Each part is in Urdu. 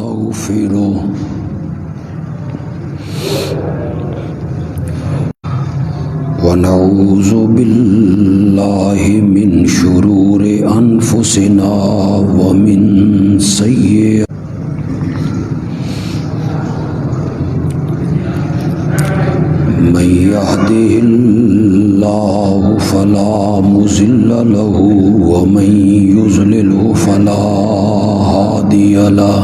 ونستغفره ونعوذ بالله من شرور أنفسنا ومن سيئات من يهده الله فلا مضل له ومن يضلله فلا هادي له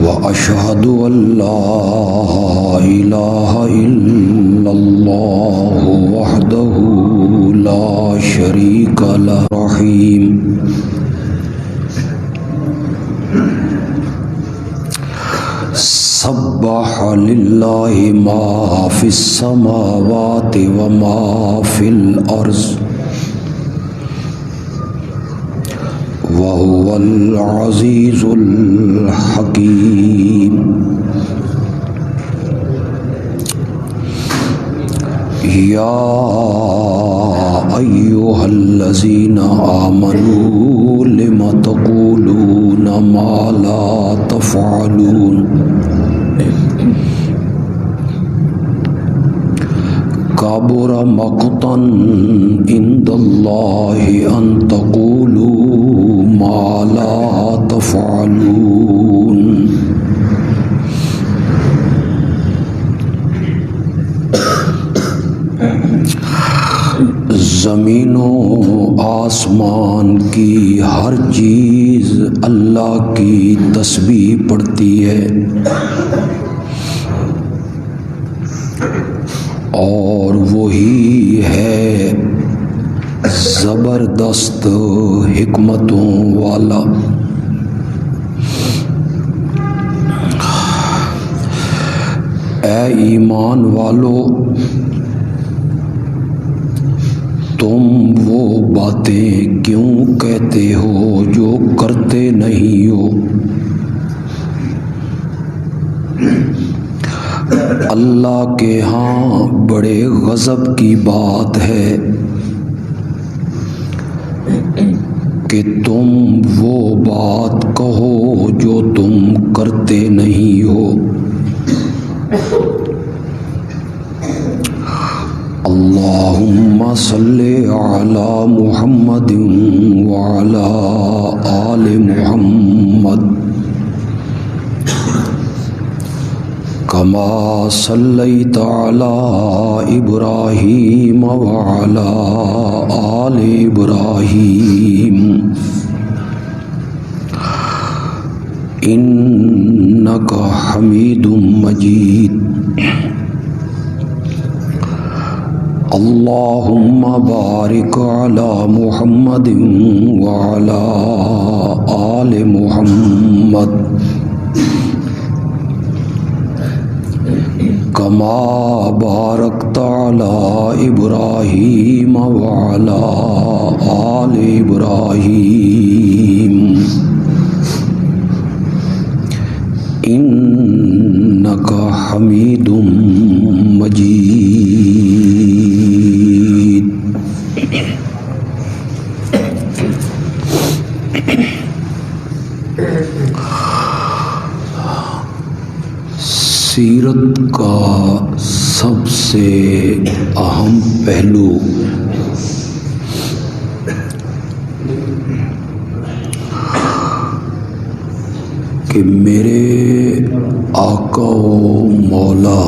وأشهد أن لا إله إلا الله وحده لا شريك له رحيم سبح لله ما في السماوات وما في الأرض وهو العزيز الحكيم يا أيها الذين آمنوا لم تقولون ما لا تفعلون كبر مقتا عند الله أن تقولوا ما لا تفعلون زمین و آسمان کی ہر چیز اللہ کی تسبیح پڑھتی ہے اور وہی ہے زبردست حکمتوں والا۔ اے ایمان والو، تم وہ باتیں کیوں کہتے ہو جو کرتے نہیں ہو؟ اللہ کے ہاں بڑے غضب کی بات ہے کہ تم وہ بات کہو جو تم کرتے نہیں ہو۔ اللہم صلی علی محمد وعلی آل محمد کما صلیت علی ابراہیم وعلی آل ابراہیم انک حمید مجید۔ اللہم بارک علی محمد وعلی آل محمد کما بارکت علی ابراہیم وعلی آل ابراہیم انک حمید مجید۔ سیرت کا سب سے اہم پہلو کہ میرے آقا و مولا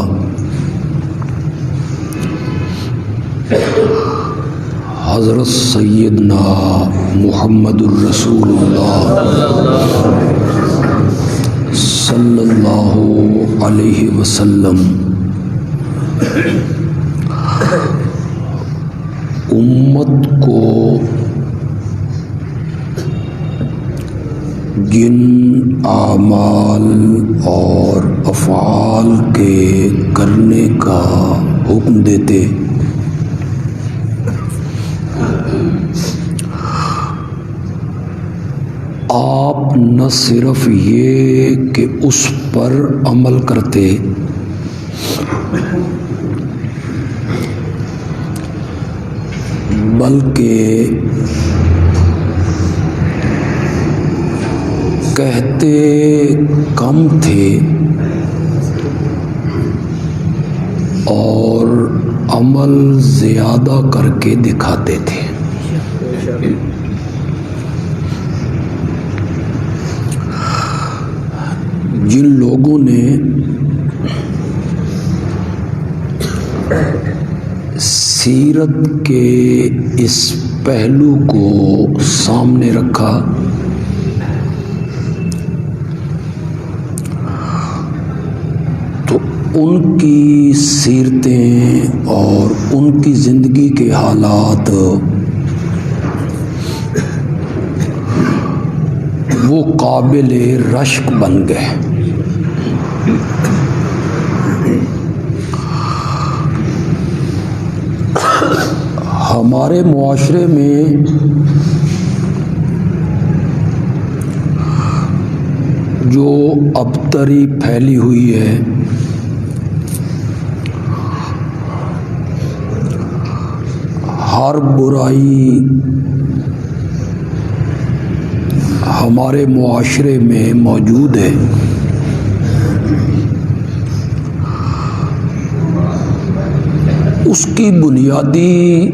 حضرت سیدنا محمد الرسول اللہ صلی اللہ علیہ وسلم امت کو جن اعمال اور افعال کے کرنے کا حکم دیتے آپ نہ صرف یہ کہ اس پر عمل کرتے بلکہ کہتے کم تھے اور عمل زیادہ کر کے دکھاتے تھے۔ جن لوگوں نے سیرت کے اس پہلو کو سامنے رکھا تو ان کی سیرتیں اور ان کی زندگی کے حالات وہ قابل رشک بن گئے۔ ہمارے معاشرے میں جو ابتری پھیلی ہوئی ہے ہر برائی ہمارے معاشرے میں موجود ہے۔ اس کی بنیادی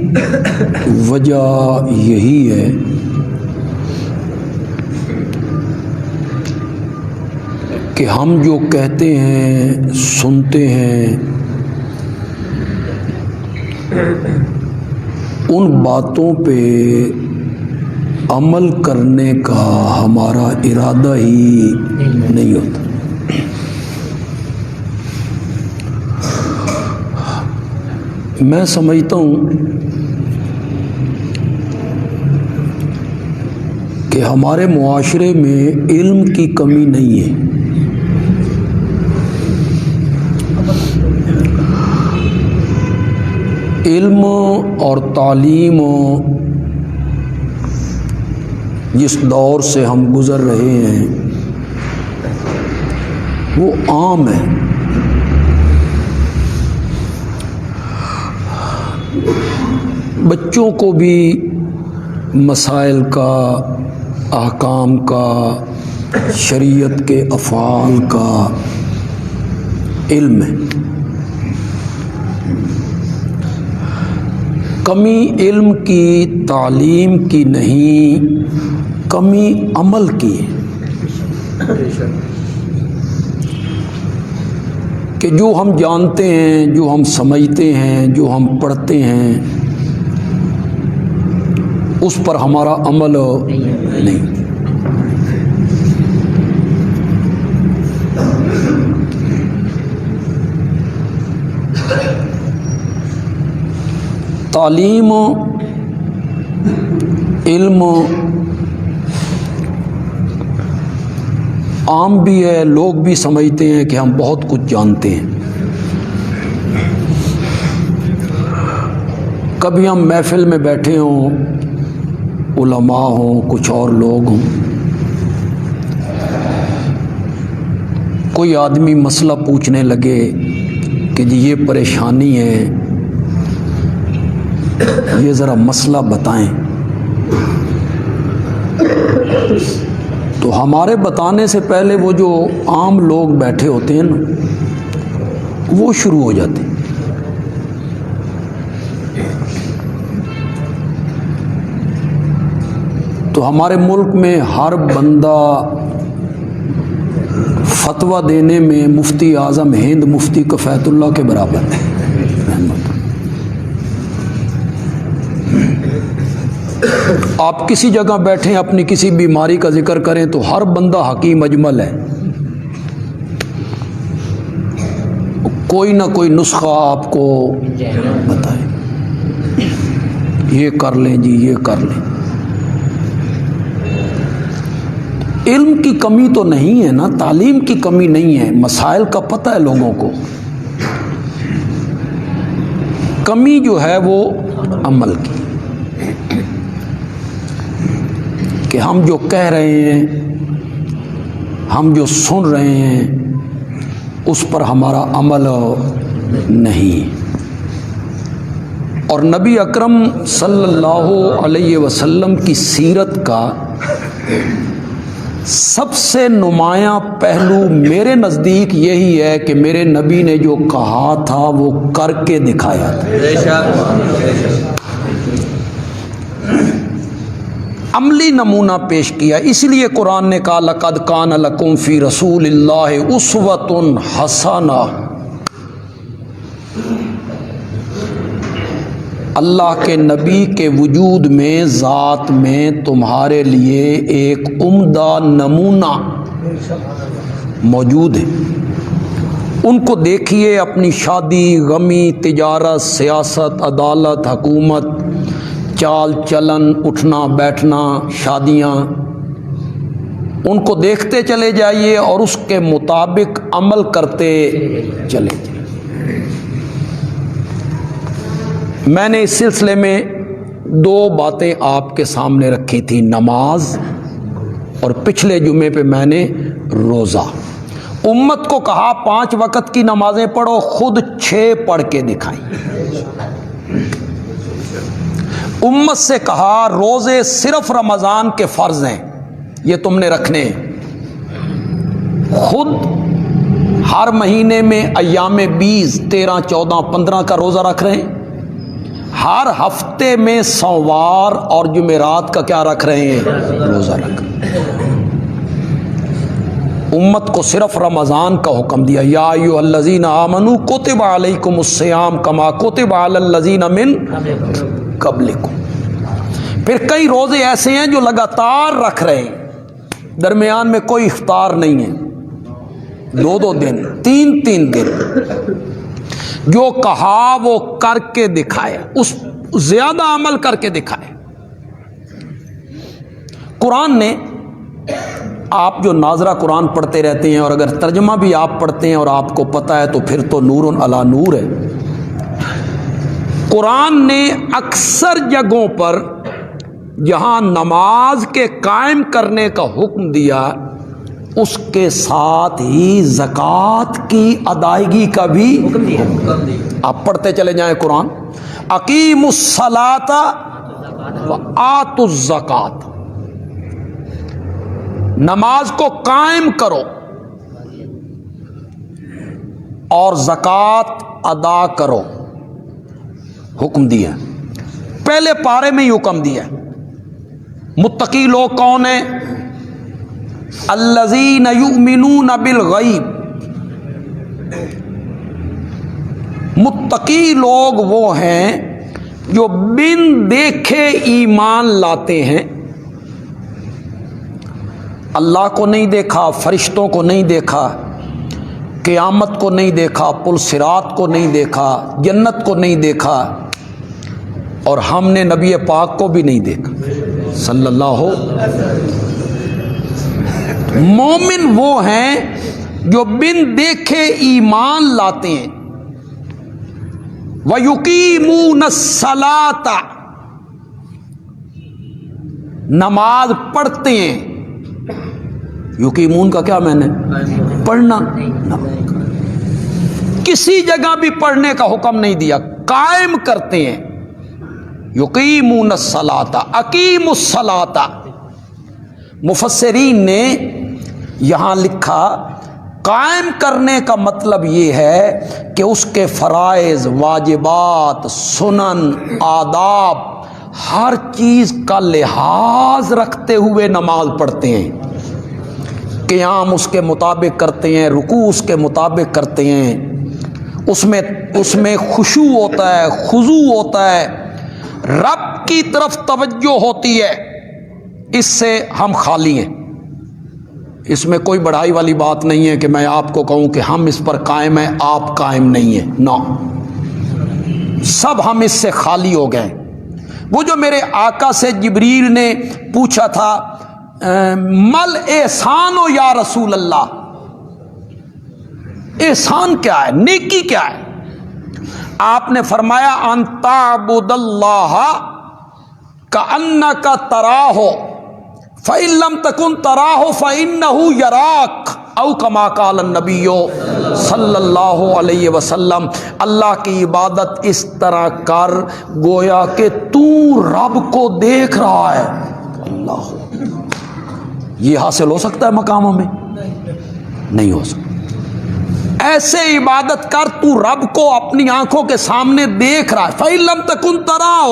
وجہ یہی ہے کہ ہم جو کہتے ہیں سنتے ہیں ان باتوں پہ عمل کرنے کا ہمارا ارادہ ہی نہیں ہوتا۔ میں سمجھتا ہوں کہ ہمارے معاشرے میں علم کی کمی نہیں ہے، علم اور تعلیم جس دور سے ہم گزر رہے ہیں وہ عام ہے۔ بچوں کو بھی مسائل کا، احکام کا، شریعت کے افعال کا علم ہے۔ کمی علم کی، تعلیم کی نہیں، کمی عمل کی ہے کہ جو ہم جانتے ہیں، جو ہم سمجھتے ہیں، جو ہم پڑھتے ہیں اس پر ہمارا عمل نہیں۔ تعلیم، علم عام بھی ہے، لوگ بھی سمجھتے ہیں کہ ہم بہت کچھ جانتے ہیں۔ کبھی ہم محفل میں بیٹھے ہوں، علماء ہوں، کچھ اور لوگ ہوں، کوئی آدمی مسئلہ پوچھنے لگے کہ جی یہ پریشانی ہے، یہ ذرا مسئلہ بتائیں، تو ہمارے بتانے سے پہلے وہ جو عام لوگ بیٹھے ہوتے ہیں نا وہ شروع ہو جاتے ہیں۔ تو ہمارے ملک میں ہر بندہ فتویٰ دینے میں مفتی اعظم ہند مفتی کفایت اللہ کے برابر ہے۔ آپ کسی جگہ بیٹھیں، اپنی کسی بیماری کا ذکر کریں تو ہر بندہ حکیم اجمل ہے، کوئی نہ کوئی نسخہ آپ کو بتائے، یہ کر لیں جی، یہ کر لیں۔ علم کی کمی تو نہیں ہے نا، تعلیم کی کمی نہیں ہے، مسائل کا پتہ ہے لوگوں کو، کمی جو ہے وہ عمل کی، کہ ہم جو کہہ رہے ہیں، ہم جو سن رہے ہیں اس پر ہمارا عمل نہیں۔ اور نبی اکرم صلی اللہ علیہ وسلم کی سیرت کا سب سے نمایاں پہلو میرے نزدیک یہی ہے کہ میرے نبی نے جو کہا تھا وہ کر کے دکھایا تھا، عملی نمونہ پیش کیا۔ اس لیے قرآن نے کہا لقد کان لکم فی رسول اللہ اسوۃ حسنہ، اللہ کے نبی کے وجود میں، ذات میں تمہارے لیے ایک عمدہ نمونہ موجود ہے۔ ان کو دیکھیے، اپنی شادی، غمی، تجارت، سیاست، عدالت، حکومت، چال چلن، اٹھنا بیٹھنا، شادیاں، ان کو دیکھتے چلے جائیے اور اس کے مطابق عمل کرتے چلے جائیے۔ میں نے اس سلسلے میں دو باتیں آپ کے سامنے رکھی تھی، نماز اور پچھلے جمعے پہ میں نے روزہ۔ امت کو کہا 5 وقت کی نمازیں پڑھو، خود 6 پڑھ کے دکھائیں۔ امت سے کہا روزے صرف رمضان کے فرض ہیں، یہ تم نے رکھنے ہیں، خود ہر مہینے میں ایام 20، 13، 14، 15 کا روزہ رکھ رہے ہیں، ہر ہفتے میں سوموار اور جمعرات کا کیا رکھ رہے ہیں؟ روزہ رکھ رہے ہیں۔ امت کو صرف رمضان کا حکم دیا، یا ایھا الذین آمنوا کتب علیکم الصیام کما کتب علی الذین من قبلکم۔ پھر کئی روزے ایسے ہیں جو لگاتار رکھ رہے ہیں، درمیان میں کوئی افطار نہیں ہے، 2 دن، 3 دن۔ جو کہا وہ کر کے دکھائے، اس زیادہ عمل کر کے دکھائے۔ قرآن نے، آپ جو ناظرہ قرآن پڑھتے رہتے ہیں اور اگر ترجمہ بھی آپ پڑھتے ہیں اور آپ کو پتہ ہے تو پھر تو نور علی نور ہے، قرآن نے اکثر جگہوں پر جہاں نماز کے قائم کرنے کا حکم دیا، اس کے ساتھ ہی زکوٰۃ کی ادائیگی کا بھی حکم دیا۔ آپ پڑھتے چلے جائیں قرآن، اقیموا الصلاۃ وآتوا الزکوٰۃ، نماز کو قائم کرو اور زکوٰۃ ادا کرو، حکم دیا۔ پہلے پارے میں ہی حکم دیا۔ متقی لوگ کون ہیں؟ الذین یؤمنون بالغیب، متقی لوگ وہ ہیں جو بن دیکھے ایمان لاتے ہیں۔ اللہ کو نہیں دیکھا، فرشتوں کو نہیں دیکھا، قیامت کو نہیں دیکھا، پل صراط کو نہیں دیکھا، جنت کو نہیں دیکھا، اور ہم نے نبی پاک کو بھی نہیں دیکھا صلی اللہ علیہ وسلم۔ مومن وہ ہیں جو بن دیکھے ایمان لاتے ہیں۔ وَيُقِيمُونَ الصَّلَاةَ، نماز پڑھتے ہیں۔ یقیمون کا کیا معنی ہے؟ پڑھنا۔ کسی جگہ بھی پڑھنے کا حکم نہیں دیا، قائم کرتے ہیں۔ یقیمون الصلاۃ، اقیموا الصلاۃ۔ مفسرین نے یہاں لکھا قائم کرنے کا مطلب یہ ہے کہ اس کے فرائض، واجبات، سنن، آداب، ہر چیز کا لحاظ رکھتے ہوئے نماز پڑھتے ہیں۔ قیام اس کے مطابق کرتے ہیں، رکوع اس کے مطابق کرتے ہیں، اس میں خشوع ہوتا ہے، خضوع ہوتا ہے، رب کی طرف توجہ ہوتی ہے۔ اس سے ہم خالی ہیں، اس میں کوئی بڑھائی والی بات نہیں ہے کہ میں آپ کو کہوں کہ ہم اس پر قائم ہیں، آپ قائم نہیں ہیں، نو، سب ہم اس سے خالی ہو گئے۔ وہ جو میرے آقا سے جبریل نے پوچھا تھا مل احسان ہو یا رسول اللہ، احسان کیا ہے، نیکی کیا ہے؟ آپ نے فرمایا ان تعبد اللہ کأنک تراہ فإن لم تکن تراہ فإنہ یراک، او کما قال النبی صلی اللہ علیہ وسلم، اللہ کی عبادت اس طرح کر گویا کہ تو رب کو دیکھ رہا ہے۔ اللہ یہ حاصل ہو سکتا ہے مقام ہمیں؟ نہیں ہو سکتا۔ ایسے عبادت کر تو رب کو اپنی آنکھوں کے سامنے دیکھ رہا ہے، فَإِن لَمْ تَكُنْ تَرَاهُ،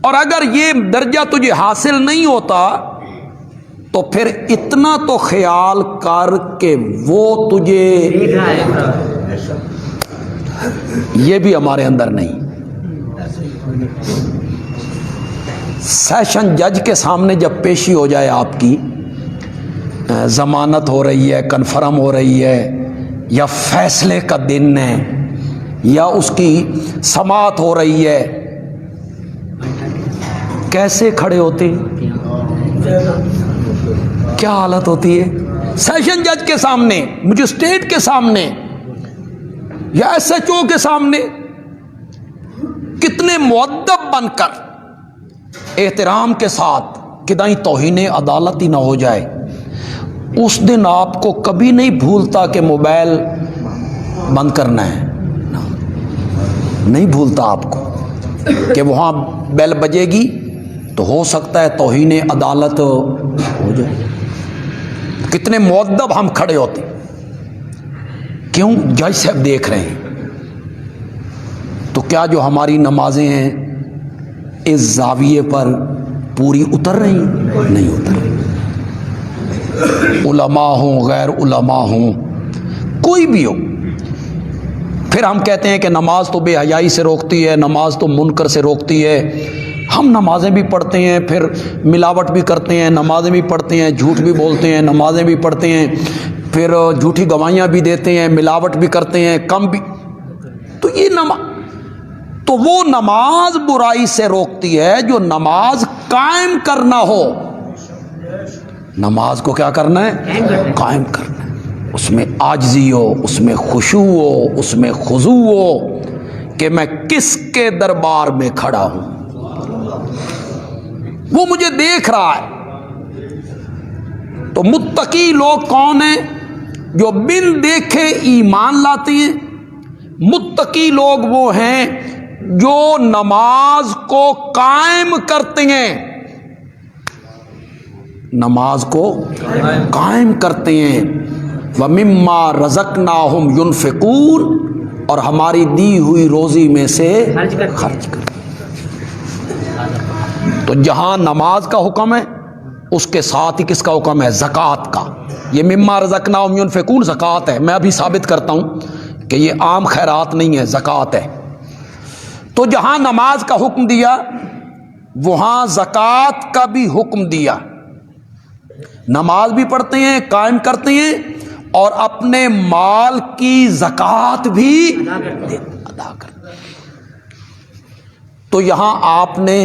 اور اگر یہ درجہ تجھے حاصل نہیں ہوتا تو پھر اتنا تو خیال کر کہ وہ تجھے، یہ بھی ہمارے اندر نہیں۔ سیشن جج کے سامنے جب پیشی ہو جائے، آپ کی ضمانت ہو رہی ہے، کنفرم ہو رہی ہے، یا فیصلے کا دن ہے، یا اس کی سماعت ہو رہی ہے، کیسے کھڑے ہوتے ہیں؟ کیا حالت ہوتی ہے؟ سیشن جج کے سامنے، مجسٹریٹ کے سامنے، یا ایس ایچ او کے سامنے کتنے مؤدب بن کر احترام کے ساتھ، کدائیں توہین عدالت ہی نہ ہو جائے۔ اس دن آپ کو کبھی نہیں بھولتا کہ موبائل بند کرنا ہے، نہیں بھولتا آپ کو کہ وہاں بیل بجے گی تو ہو سکتا ہے توہین عدالت ہو جائے۔ کتنے مؤدب ہم کھڑے ہوتے، کیوں؟ جج صاحب دیکھ رہے ہیں۔ تو کیا جو ہماری نمازیں ہیں اس زاویے پر پوری اتر رہی ہیں؟ نہیں اتر رہی۔ علماء ہوں، غیر علماء ہوں، کوئی بھی ہو، پھر ہم کہتے ہیں کہ نماز تو بے حیائی سے روکتی ہے، نماز تو منکر سے روکتی ہے۔ ہم نمازیں بھی پڑھتے ہیں، پھر ملاوٹ بھی کرتے ہیں، نمازیں بھی پڑھتے ہیں، جھوٹ بھی بولتے ہیں، نمازیں بھی پڑھتے ہیں، پھر جھوٹی گواہیاں بھی دیتے ہیں، ملاوٹ بھی کرتے ہیں، کم بھی۔ تو یہ تو وہ نماز برائی سے روکتی ہے جو نماز قائم کرنا ہو۔ نماز کو کیا کرنا ہے؟ قائم کرنا ہے۔ اس میں عاجزی ہو، اس میں خشوع ہو، اس میں خضوع ہو کہ میں کس کے دربار میں کھڑا ہوں، وہ مجھے دیکھ رہا ہے۔ تو متقی لوگ کون ہیں؟ جو بن دیکھے ایمان لاتے ہیں۔ متقی لوگ وہ ہیں جو نماز کو قائم کرتے ہیں، نماز کو قائم کرتے ہیں۔ وَمِمَّا رَزَقْنَاهُمْ يُنْفِقُونَ، اور ہماری دی ہوئی روزی میں سے خرچ کرتے۔ تو جہاں نماز کا حکم ہے اس کے ساتھ ہی کس کا حکم ہے؟ زکوٰۃ کا۔ یہ مما رزقناہم ينفقون زکوٰۃ ہے۔ میں ابھی ثابت کرتا ہوں کہ یہ عام خیرات نہیں ہے، زکوٰۃ ہے۔ تو جہاں نماز کا حکم دیا وہاں زکوٰۃ کا بھی حکم دیا۔ نماز بھی پڑھتے ہیں، قائم کرتے ہیں، اور اپنے مال کی زکوٰۃ بھی ادا کرتے ہیں۔ تو یہاں آپ نے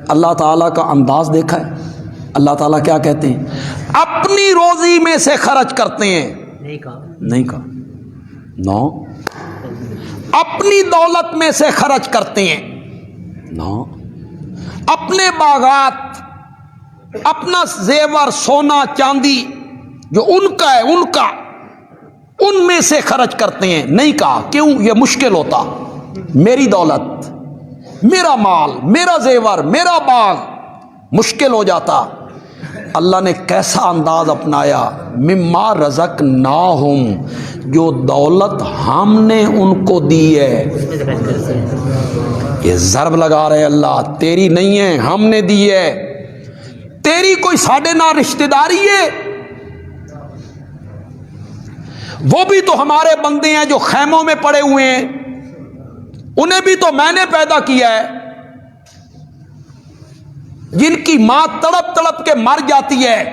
اللہ تعالیٰ کا انداز دیکھا ہے۔ اللہ تعالیٰ کیا کہتے ہیں؟ اپنی روزی میں سے خرچ کرتے ہیں، نہیں کہا نو، اپنی دولت میں سے خرچ کرتے ہیں، نو، اپنے باغات، اپنا زیور، سونا چاندی جو ان کا ہے، ان میں سے خرچ کرتے ہیں، نہیں کہا۔ کیوں؟ یہ مشکل ہوتا، میری دولت، میرا مال، میرا زیور، میرا باغ مشکل ہو جاتا۔ اللہ نے کیسا انداز اپنایا؟ مما رزقناہم، جو دولت ہم نے ان کو دی ہے۔ یہ ضرب لگا رہے اللہ، تیری نہیں ہے، ہم نے دی ہے۔ تیری کوئی ساڈے نہ رشتہ داری ہے؟ وہ بھی تو ہمارے بندے ہیں جو خیموں میں پڑے ہوئے ہیں، انہیں بھی تو میں نے پیدا کیا ہے۔ جن کی ماں تڑپ تڑپ کے مر جاتی ہے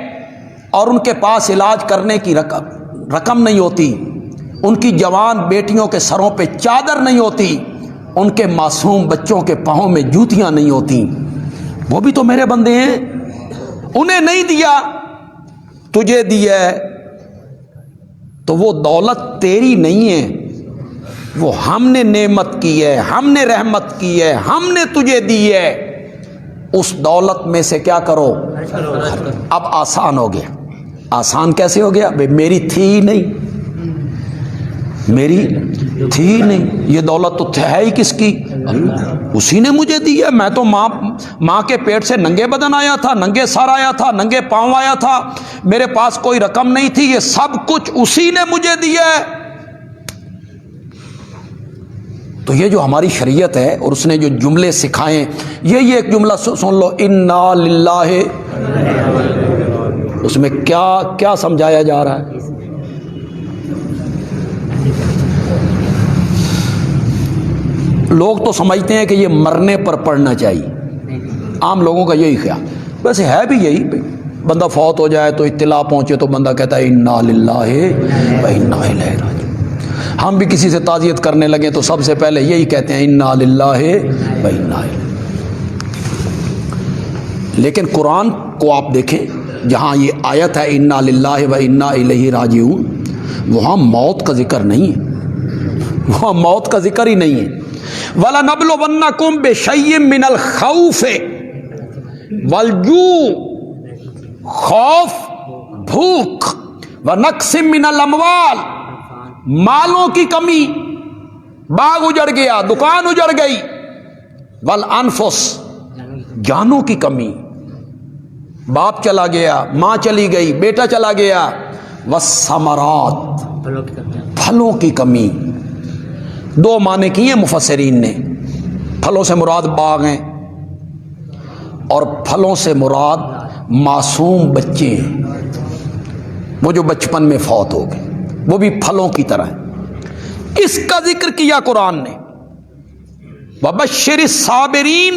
اور ان کے پاس علاج کرنے کی رقم نہیں ہوتی، ان کی جوان بیٹیوں کے سروں پہ چادر نہیں ہوتی، ان کے معصوم بچوں کے پاؤں میں جوتیاں نہیں ہوتی، وہ بھی تو میرے بندے ہیں۔ انہیں نہیں دیا، تجھے دیا ہے، تو وہ دولت تیری نہیں ہے، وہ ہم نے نعمت کی ہے، ہم نے رحمت کی ہے، ہم نے تجھے دی ہے۔ اس دولت میں سے کیا کرو؟ اب آسان ہو گیا۔ آسان کیسے ہو گیا؟ بھئی میری تھی ہی نہیں، میری تھی ہی نہیں، یہ دولت تو ہے ہی کس کی؟ اسی نے مجھے دی ہے. میں تو ماں کے پیٹ سے ننگے بدن آیا تھا, ننگے سر آیا تھا, ننگے پاؤں آیا تھا, میرے پاس کوئی رقم نہیں تھی, یہ سب کچھ اسی نے مجھے دیا ہے. تو یہ جو ہماری شریعت ہے اور اس نے جو جملے سکھائے, یہ ایک جملہ سن لو, انا للہ, اس میں کیا سمجھایا جا رہا ہے؟ لوگ تو سمجھتے ہیں کہ یہ مرنے پر پڑھنا چاہیے, عام لوگوں کا یہی خیال. ویسے ہے بھی یہی, بندہ فوت ہو جائے تو اطلاع پہنچے تو بندہ کہتا ہے انا للہ و انا الیہ راجعون. ہم بھی کسی سے تعزیت کرنے لگے تو سب سے پہلے یہی کہتے ہیں انا للہ و انا الیہ. لیکن قرآن کو آپ دیکھیں, جہاں یہ آیت ہے انا للہ و انا الیہ راجعون, وہاں موت کا ذکر نہیں ہے, وہاں موت کا ذکر ہی نہیں ہے. وَلَنَبْلُوَنَّكُمْ بِشَيْءٍ مِّنَ الْخَوْفِ وَالْجُوعِ, خوف, بھوک, وَنَقْصٍ مِّنَ الْأَمْوَالِ, مالوں کی کمی, باغ اجڑ گیا, دکان اجڑ گئی, وَالْأَنفُسِ, جانوں کی کمی, باپ چلا گیا, ماں چلی گئی, بیٹا چلا گیا, وَالثَّمَرَاتِ, پھلوں کی کمی. دو معنی کیے مفسرین نے, پھلوں سے مراد باغ ہیں اور پھلوں سے مراد معصوم بچے ہیں, وہ جو بچپن میں فوت ہو گئے, وہ بھی پھلوں کی طرح ہیں. اس کا ذکر کیا قرآن نے. وَبَشِّرِ الصَّابِرِينَ,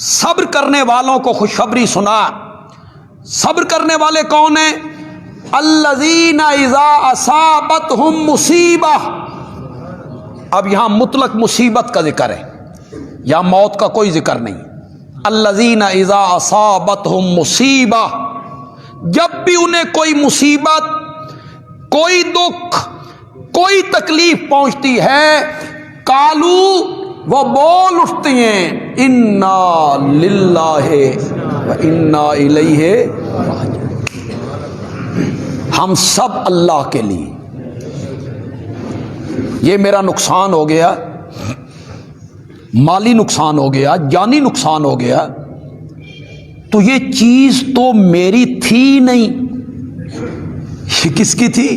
صبر کرنے والوں کو خوشخبری سنا. صبر کرنے والے کون ہیں؟ الَّذِينَ إِذَا أَصَابَتْهُمْ مُصِیبَةٌ. اب یہاں مطلق مصیبت کا ذکر ہے, یا موت کا کوئی ذکر نہیں. الذین اذا اصابتہم مصیبہ, جب بھی انہیں کوئی مصیبت, کوئی دکھ, کوئی تکلیف پہنچتی ہے, قالو, وہ بول اٹھتے ہیں, انا للہ و انا الیہ راجعون, ہم سب اللہ کے لیے. یہ میرا نقصان ہو گیا, مالی نقصان ہو گیا, جانی نقصان ہو گیا, تو یہ چیز تو میری تھی نہیں, یہ کس کی تھی؟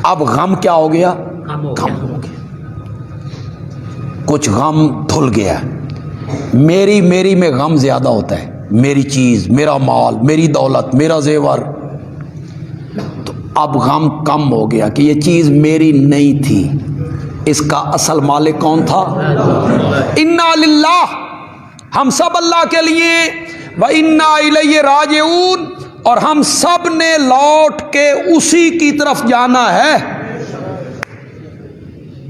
اب غم کیا ہو گیا؟ غم ہو گیا. کچھ غم دھل گیا. میری میں غم زیادہ ہوتا ہے, میری چیز, میرا مال, میری دولت, میرا زیور. اب غم کم ہو گیا کہ یہ چیز میری نہیں تھی, اس کا اصل مالک کون تھا؟ انا للہ, ہم سب اللہ کے لیے, و انا الیہ راجعون, اور ہم سب نے لوٹ کے اسی کی طرف جانا ہے.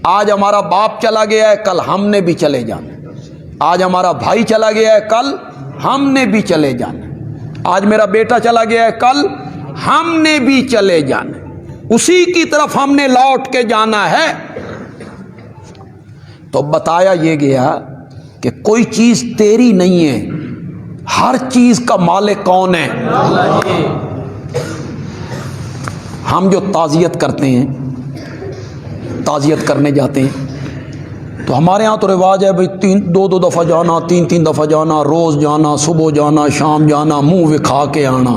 آج ہمارا باپ چلا گیا ہے, کل ہم نے بھی چلے جانا. آج ہمارا بھائی چلا گیا ہے, کل ہم نے بھی چلے جانا. آج میرا بیٹا چلا گیا ہے, کل ہم نے بھی چلے جانا. اسی کی طرف ہم نے لوٹ کے جانا ہے. تو بتایا یہ گیا کہ کوئی چیز تیری نہیں ہے, ہر چیز کا مالک کون ہے؟ ہم جو تعزیت کرتے ہیں, تعزیت کرنے جاتے ہیں, تو ہمارے ہاں تو رواج ہے بھائی دو دفعہ جانا, تین دفعہ جانا, روز جانا, صبح جانا, شام جانا, منہ وکھا کے آنا.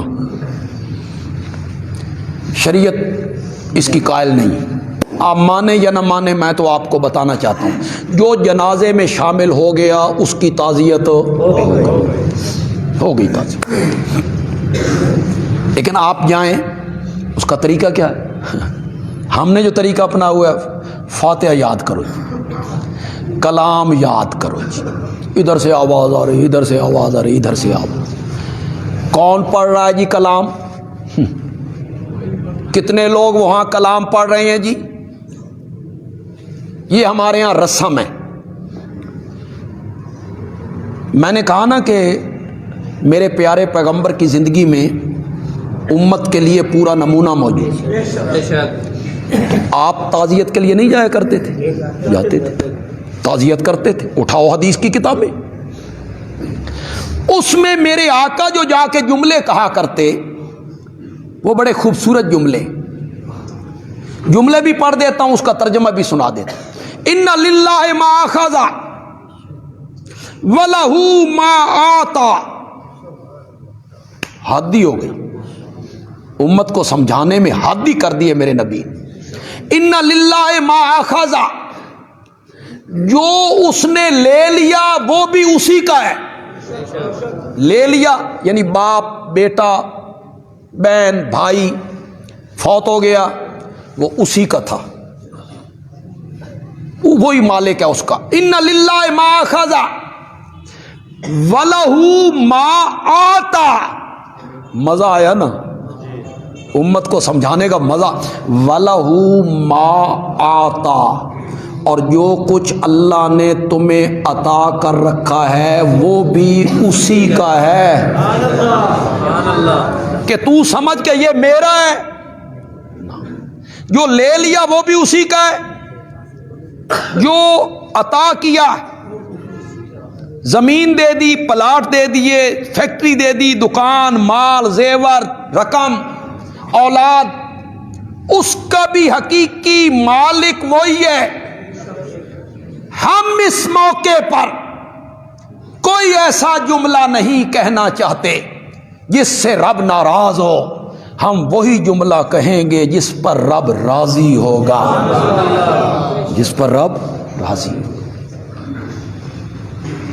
شریعت اس کی قائل نہیں. آپ مانے یا نہ مانے, میں تو آپ کو بتانا چاہتا ہوں, جو جنازے میں شامل ہو گیا اس کی تعزیت ہو گئی تعزیت. لیکن آپ جائیں, اس کا طریقہ کیا ہے؟ ہم نے جو طریقہ اپنا ہوا ہے, فاتحہ یاد کرو, کلام یاد کرو, ادھر سے آواز آ رہی, ادھر سے آواز آ رہی, ادھر سے آواز. کون پڑھ رہا ہے جی کلام؟ کتنے لوگ وہاں کلام پڑھ رہے ہیں جی؟ یہ ہمارے یہاں رسم ہے. میں نے کہا نا کہ میرے پیارے پیغمبر کی زندگی میں امت کے لیے پورا نمونہ موجود ہے. آپ تعزیت کے لیے نہیں جایا کرتے تھے؟ جاتے تھے, تعزیت کرتے تھے. اٹھاؤ حدیث کی کتابیں, اس میں میرے آقا جو جا کے جملے کہا کرتے, وہ بڑے خوبصورت جملے بھی پڑھ دیتا ہوں, اس کا ترجمہ بھی سنا دیتا ہوں. ان للہ ما اخذ ولہ ما آتا. حد ہی ہو گئی، امت کو سمجھانے میں حد ہی کر دیے میرے نبی. ان للہ ما اخذ، جو اس نے لے لیا وہ بھی اسی کا ہے. لے لیا یعنی باپ، بیٹا، بہن، بھائی فوت ہو گیا، وہ اسی کا تھا، وہی مالک ہے اس کا. ان للہ ما اخذ وَلَهُ مَا آتا. مزہ آیا نا امت کو سمجھانے کا مزہ. وَلَهُ مَا آتا، اور جو کچھ اللہ نے تمہیں عطا کر رکھا ہے وہ بھی اسی کا ہے. کہ تو سمجھ کہ یہ میرا ہے، جو لے لیا وہ بھی اسی کا ہے. جو عطا کیا، زمین دے دی، پلاٹ دے دیے، فیکٹری دے دی، دکان، مال، زیور، رقم، اولاد، اس کا بھی حقیقی مالک وہی ہے. ہم اس موقع پر کوئی ایسا جملہ نہیں کہنا چاہتے جس سے رب ناراض ہو. ہم وہی جملہ کہیں گے جس پر رب راضی ہوگا، جس پر رب راضی ہوگا.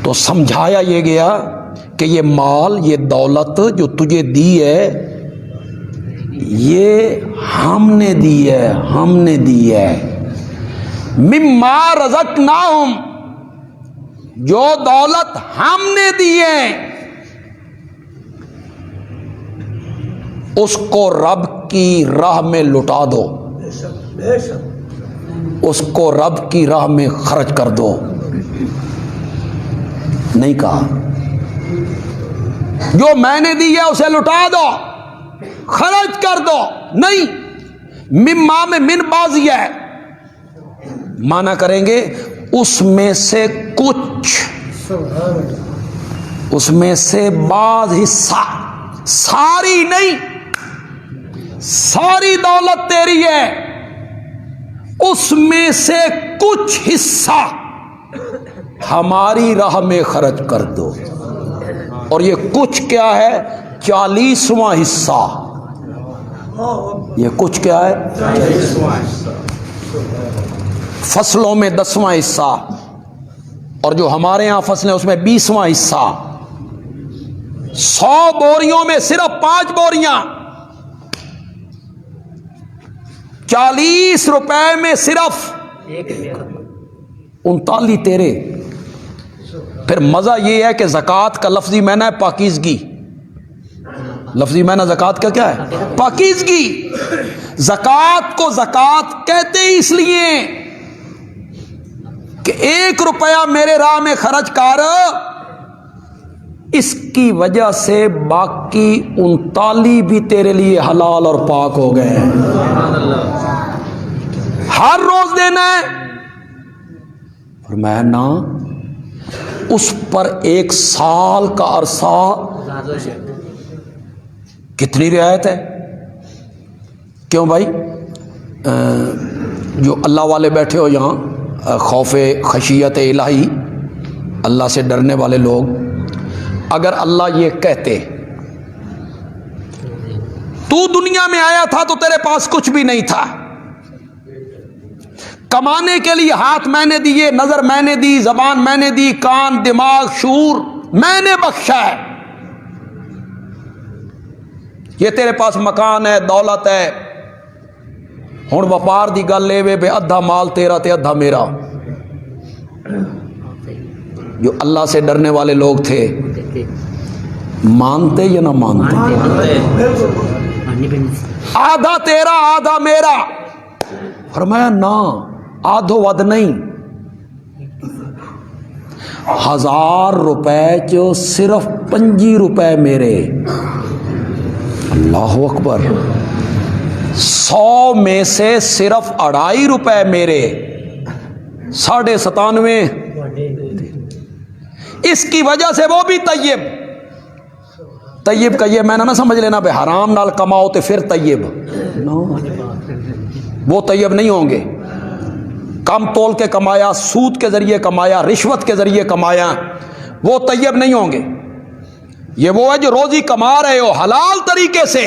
تو سمجھایا یہ گیا کہ یہ مال، یہ دولت جو تجھے دی ہے، یہ ہم نے دی ہے، ہم نے دی ہے. مما رزقناہم، جو دولت ہم نے دی ہے اس کو رب کی راہ میں لٹا دو، اس کو رب کی راہ میں خرچ کر دو. نہیں کہا جو میں نے دی ہے اسے لٹا دو، خرچ کر دو. نہیں، مما میں من بازی ہے، مانا کریں گے اس میں سے کچھ، اس میں سے بعض حصہ، ساری نہیں. ساری دولت تیری ہے، اس میں سے کچھ حصہ ہماری راہ میں خرچ کر دو. اور یہ کچھ کیا ہے؟ 40واں حصہ. یہ کچھ کیا ہے؟ 40واں حصہ. فصلوں میں 10واں حصہ، اور جو ہمارے ہاں فصلیں اس میں 20واں حصہ. 100 بوریوں میں صرف 5 بوریاں، 40 روپے میں صرف 39 تیرے. پھر مزہ یہ ہے کہ زکوٰۃ کا لفظی معنی ہے پاکیزگی. لفظی معنی زکوٰۃ کا کیا ہے؟ پاکیزگی. زکوٰۃ کو زکوٰۃ کہتے ہی اس لیے کہ 1 روپیہ میرے راہ میں خرچ کر، اس کی وجہ سے باقی 39 بھی تیرے لیے حلال اور پاک ہو گئے ہیں. ہر روز دینا ہے. فرمایا نا، اس پر 1 سال کا عرصہ. کتنی رعایت ہے؟ کیوں بھائی؟ جو اللہ والے بیٹھے ہو یہاں، خوف خشیت الہی، اللہ سے ڈرنے والے لوگ، اگر اللہ یہ کہتے تو دنیا میں آیا تھا تو تیرے پاس کچھ بھی نہیں تھا، کمانے کے لیے ہاتھ میں نے دیے، نظر میں نے دی، زبان میں نے دی، کان، دماغ، شعور میں نے بخشا ہے، یہ تیرے پاس مکان ہے، دولت ہے، ہن وپار دی گل لے وے ادھا مال تیرا تے ادھا میرا. جو اللہ سے ڈرنے والے لوگ تھے مانتے یا نہ مانتے؟ آدھا تیرا آدھا میرا. فرمایا نا، آدھو ود نہیں. 1000 روپے چو صرف 25 روپے میرے. اللہ اکبر. 100 میں سے صرف 2.5 روپے میرے، 97.5. اس کی وجہ سے وہ بھی طیب. طیب کا یہ میں نہ سمجھ لینا بے حرام نال کماؤ تے پھر طیب، وہ طیب نہیں ہوں گے. کم تول کے کمایا، سود کے ذریعے کمایا، رشوت کے ذریعے کمایا، وہ طیب نہیں ہوں گے۔ یہ وہ ہے جو روزی کما رہے ہو حلال طریقے سے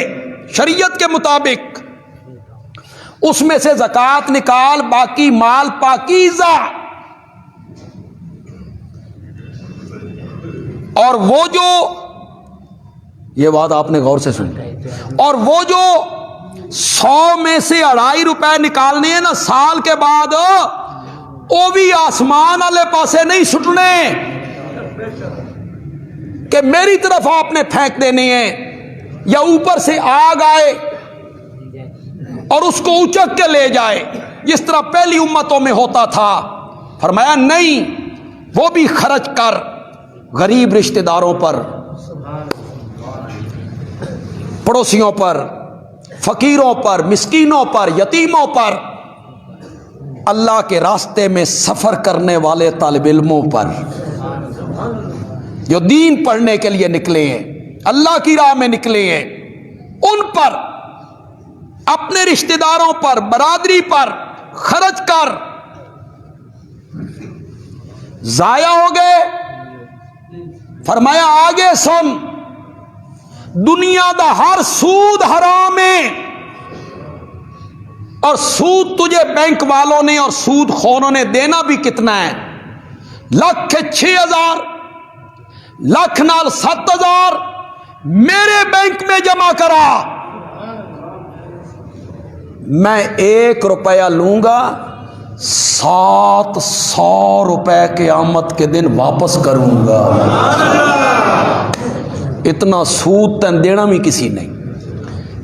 شریعت کے مطابق، اس میں سے زکوٰۃ نکال، باقی مال پاکیزہ۔ اور وہ جو، یہ بات آپ نے غور سے سنی، اور وہ جو 100 میں سے 2.5 روپے نکالنے ہیں نا سال کے بعد، وہ بھی آسمان والے پاسے نہیں سٹنے کہ میری طرف آپ نے پھینک دینے ہیں، یا اوپر سے آگ آئے اور اس کو اچک کے لے جائے جس طرح پہلی امتوں میں ہوتا تھا۔ فرمایا نہیں، وہ بھی خرچ کر غریب رشتہ داروں پر، پڑوسیوں پر، فقیروں پر، مسکینوں پر، یتیموں پر، اللہ کے راستے میں سفر کرنے والے طالب علموں پر جو دین پڑھنے کے لیے نکلے ہیں، اللہ کی راہ میں نکلے ہیں، ان پر، اپنے رشتہ داروں پر، برادری پر خرچ کر۔ ضائع ہو گئے؟ فرمایا آگے سن، دنیا دا ہر سود حرام ہے، اور سود تجھے بینک والوں نے اور سود خوروں نے دینا بھی کتنا ہے؟ لکھ 6,000، لکھ نال 7,000 میرے بینک میں جمع کرا، میں 1 روپیہ لوں گا، 700 روپے قیامت کے دن واپس کروں گا۔ اتنا سود تین دینا بھی کسی نہیں،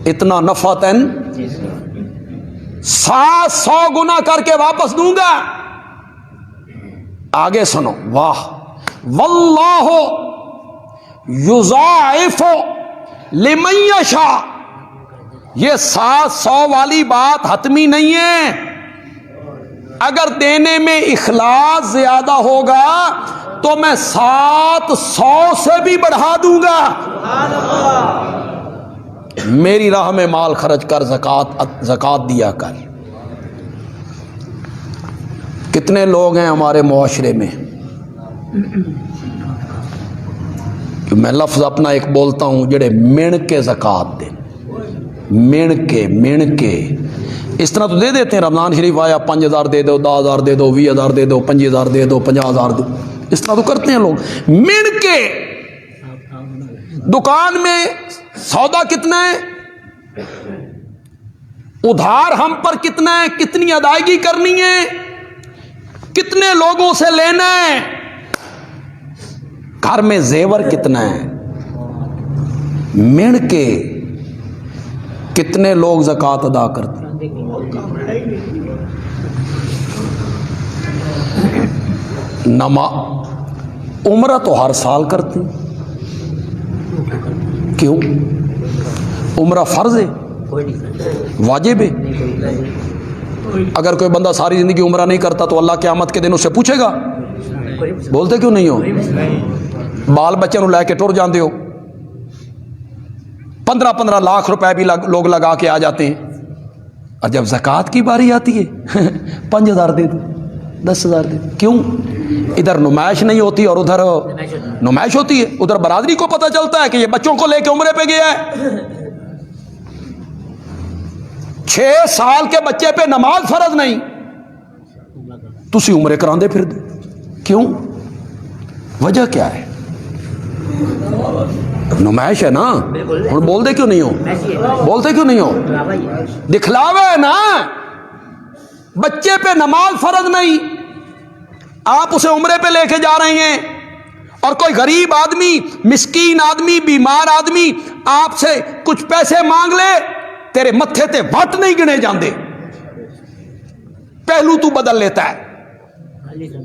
اتنا نفع تین 700 گنا کر کے واپس دوں گا۔ آگے سنو، واہ واللہ یضاعف لمن یشاء، یہ 700 والی بات حتمی نہیں ہے، اگر دینے میں اخلاص زیادہ ہوگا تو میں 700 سے بھی بڑھا دوں گا۔ میری راہ میں مال خرچ کر، زکوٰۃ دیا کر۔ کتنے لوگ ہیں ہمارے معاشرے میں، کہ میں لفظ اپنا ایک بولتا ہوں، جڑے مین کے زکوٰۃ دیں، مین کے اس طرح تو دے دیتے ہیں، رمضان شریف آیا 5,000 دے دو، 10,000 دے دو، 20,000 دے دو، 25,000 دے دو، 50,000 دو، اس طرح تو کرتے ہیں لوگ۔ مین کے دکان میں سودا کتنا ہے، ادھار ہم پر کتنا ہے، کتنی ادائیگی کرنی ہے، کتنے لوگوں سے لینا ہے، گھر میں زیور کتنا ہے، مین کے کتنے لوگ زکوٰۃ ادا کرتے ہیں۔ عمرہ تو ہر سال کرتے ہیں، کیوں؟ عمرہ فرض ہے، واجب ہے۔ اگر کوئی بندہ ساری زندگی عمرہ نہیں کرتا تو اللہ قیامت کے دن اس سے پوچھے گا، بولتے کیوں نہیں ہو؟ بال بچے نو لے کے ٹر جاندے ہو، 15 لاکھ روپے بھی لوگ لگا کے آ جاتے ہیں، اور جب زکوٰۃ کی باری آتی ہے 5,000 دے دو، 10,000 دے دو، کیوں؟ ادھر نمائش نہیں ہوتی اور ادھر نمائش ہوتی ہے، ادھر برادری کو پتہ چلتا ہے کہ یہ بچوں کو لے کے عمرے پہ گیا ہے۔ 6 سال کے بچے پہ نماز فرض نہیں، تسی عمرے کراندے پھر دے، کیوں؟ وجہ کیا ہے؟ نمائش ہے نا، ہوں بول دے کیوں نہیں ہو، بولتے کیوں نہیں ہو؟ دکھلاوے ہے نا، بچے پہ نماز فرض نہیں، آپ اسے عمرے پہ لے کے جا رہے ہیں، اور کوئی غریب آدمی، مسکین آدمی، بیمار آدمی آپ سے کچھ پیسے مانگ لے، تیرے متھے تے وٹ نہیں گنے جاندے، پہلو تو بدل لیتا ہے۔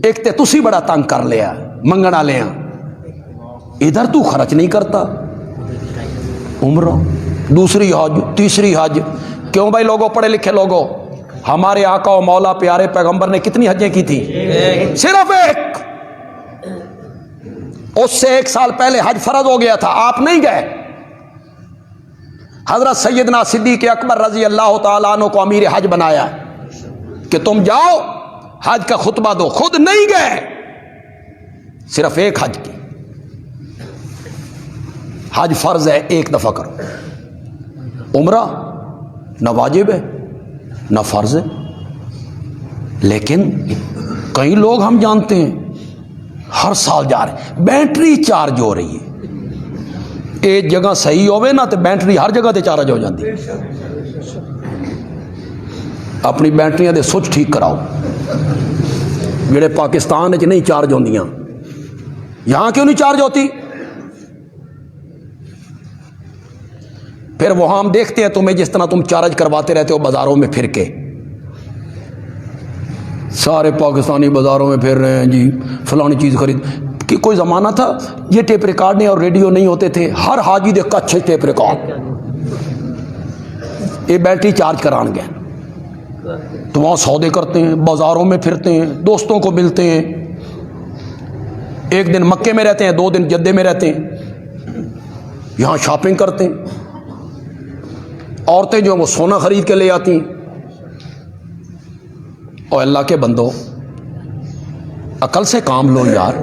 ایک تے تسی بڑا تنگ کر لیا منگنا لیا، ادھر تو خرچ نہیں کرتا، عمرہ، دوسری حج، تیسری حج۔ کیوں بھائی لوگوں، پڑھے لکھے لوگوں، ہمارے آقا و مولا پیارے پیغمبر نے کتنی حجیں کی تھی؟ صرف ایک۔ اس سے 1 سال پہلے حج فرض ہو گیا تھا، آپ نہیں گئے۔ حضرت سیدنا صدیق اکبر رضی اللہ تعالیٰ عنہ کو امیر حج بنایا کہ تم جاؤ، حج کا خطبہ دو، خود نہیں گئے، صرف ایک حج کی. حج فرض ہے، ایک دفعہ کرو. عمرہ نہ واجب ہے نہ فرض ہے. لیکن کئی لوگ ہم جانتے ہیں ہر سال جا رہے ہیں، بیٹری چارج ہو رہی ہے. ایک جگہ صحیح ہوئے نا تو بیٹری ہر جگہ تے چارج ہو جاتی ہے. اپنی بیٹریاں دے سوئچ ٹھیک کراؤ جڑے پاکستان وچ نہیں چارج ہوندیاں. یہاں کیوں نہیں چارج ہوتی؟ پھر وہاں ہم دیکھتے ہیں تمہیں جس طرح تم چارج کرواتے رہتے ہو بازاروں میں پھر کے. سارے پاکستانی بازاروں میں پھر رہے ہیں جی فلانی چیز خرید. کہ کوئی زمانہ تھا یہ ٹیپ ریکارڈ اور ریڈیو نہیں ہوتے تھے، ہر حاجی دے کچھ ٹیپ ریکارڈ یہ بیٹری چارج کران گئے تو وہاں سودے کرتے ہیں، بازاروں میں پھرتے ہیں، دوستوں کو ملتے ہیں. ایک دن مکے میں رہتے ہیں، 2 دن جدے میں رہتے ہیں، یہاں شاپنگ کرتے ہیں. عورتیں جو وہ سونا خرید کے لے آتی ہیں. اور اللہ کے بندو عقل سے کام لو یار.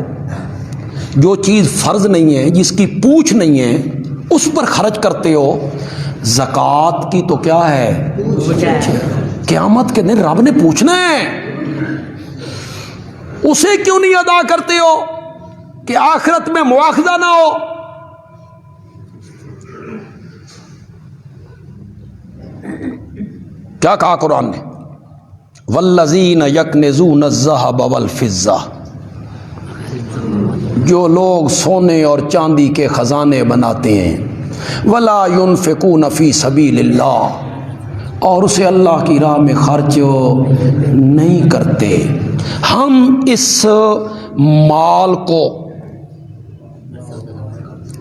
جو چیز فرض نہیں ہے، جس کی پوچھ نہیں ہے، اس پر خرچ کرتے ہو. زکوٰۃ کی تو کیا ہے، قیامت کے دن رب نے پوچھنا ہے. اسے کیوں نہیں ادا کرتے ہو کہ آخرت میں مواخذہ نہ ہو؟ کیا کہا قرآن نے؟ والذین یکنزون الذھب والفضہ، جو لوگ سونے اور چاندی کے خزانے بناتے ہیں. ولا ينفقون فی سبیل اللہ، اور اسے اللہ کی راہ میں خرچ نہیں کرتے. ہم اس مال کو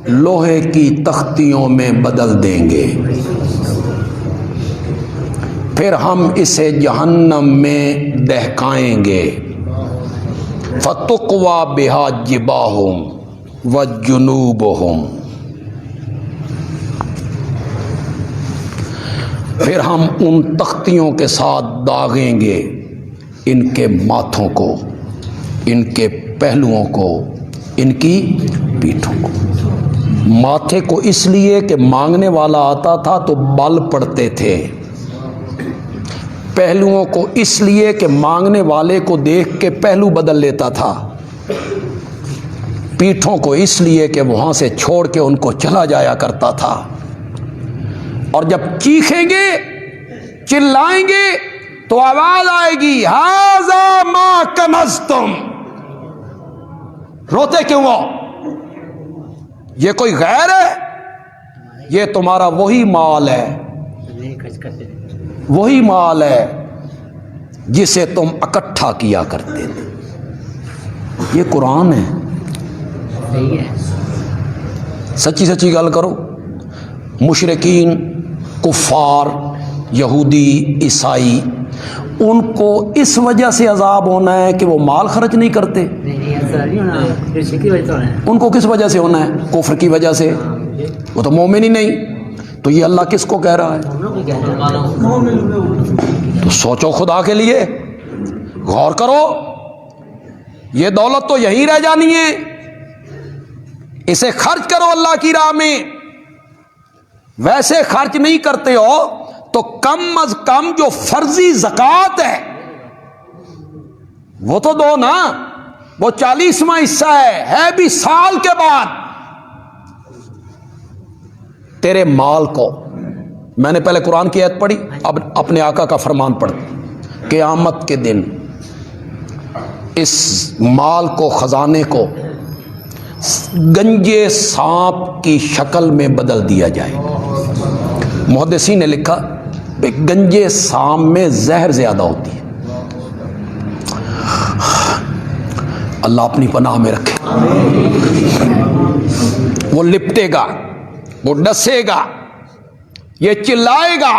لوہے کی تختیوں میں بدل دیں گے، پھر ہم اسے جہنم میں دہکائیں گے. فَتُقْوَى بِهَا جِبَاهُمْ وَجُنُوبُهُمْ، پھر ہم ان تختیوں کے ساتھ داغیں گے ان کے ماتھوں کو، ان کے پہلوؤں کو، ان کی پیٹھوں کو. ماتھے کو اس لیے کہ مانگنے والا آتا تھا تو بال پڑتے تھے. پہلوؤں کو اس لیے کہ مانگنے والے کو دیکھ کے پہلو بدل لیتا تھا. پیٹھوں کو اس لیے کہ وہاں سے چھوڑ کے ان کو چلا جایا کرتا تھا. اور جب چیخیں گے، چلائیں گے تو آواز آئے گی ھذا ما کنزتم. روتے کیوں ہو؟ یہ کوئی غیر ہے؟ یہ تمہارا وہی مال ہے، وہی مال ہے جسے تم اکٹھا کیا کرتے تھے. یہ قرآن ہے. سچی سچی گل کرو. مشرکین، کفار، یہودی، عیسائی، ان کو اس وجہ سے عذاب ہونا ہے کہ وہ مال خرچ نہیں کرتے. ان کو کس وجہ سے ہونا ہے؟ کفر کی وجہ سے. وہ تو مومن ہی نہیں. تو یہ اللہ کس کو کہہ رہا ہے؟ تو سوچو خدا کے لیے، غور کرو. یہ دولت تو یہیں رہ جانی ہے، اسے خرچ کرو اللہ کی راہ میں. ویسے خرچ نہیں کرتے ہو تو کم از کم جو فرضی زکوٰۃ ہے وہ تو دو نا. وہ 40واں حصہ ہے بھی سال کے بعد. تیرے مال کو، میں نے پہلے قرآن کی آیت پڑھی، اب اپنے آقا کا فرمان پڑھ. قیامت کے دن اس مال کو، خزانے کو گنجے سانپ کی شکل میں بدل دیا جائے. محدثین نے لکھا کہ گنجے سانپ میں زہر زیادہ ہوتی ہے. اللہ اپنی پناہ میں رکھے. وہ لپٹے گا، وہ ڈسے گا، یہ چلائے گا.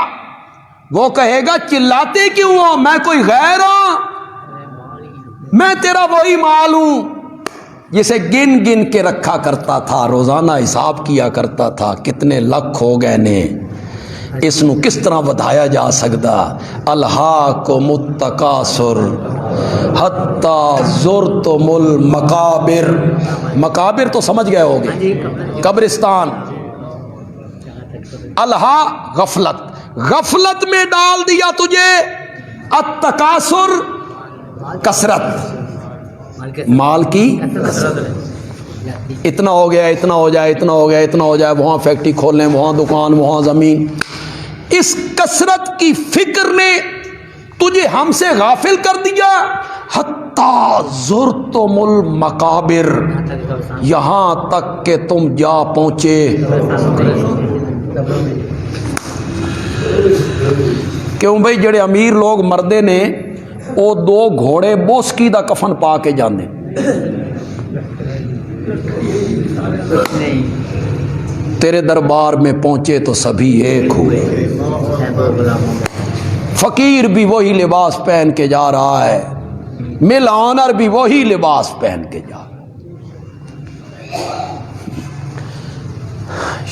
وہ کہے گا چلاتے کیوں ہو؟ میں کوئی غیر ہوں؟ میں تیرا وہی مال ہوں جسے گن گن کے رکھا کرتا تھا، روزانہ حساب کیا کرتا تھا. کتنے لکھ ہو گئے نے، اس نو کس طرح ودھایا جا سکتا. الہاکم التکاثر حتی زرتم المقابر. مقابر تو سمجھ گئے ہوگے، قبرستان. الہا غفلت، غفلت میں ڈال دیا تجھے. التکاثر کثرت، مال کی اتنا ہو گیا، اتنا ہو جائے، اتنا ہو گیا، اتنا ہو جائے، وہاں فیکٹری کھول لیں، وہاں دکان، وہاں زمین. اس کثرت کی فکر نے تجھے ہم سے غافل کر دیا. حتی زرتم المقابر، یہاں تک کہ تم جا پہنچے. کیوں بھائی جڑے امیر لوگ مردے نے وہ 2 گھوڑے بوسکی دا کفن پا کے جانے، تیرے دربار میں پہنچے تو سبھی ایک ہوئے. فقیر بھی وہی لباس پہن کے جا رہا ہے، مل آنر بھی وہی لباس پہن کے جا رہا ہے.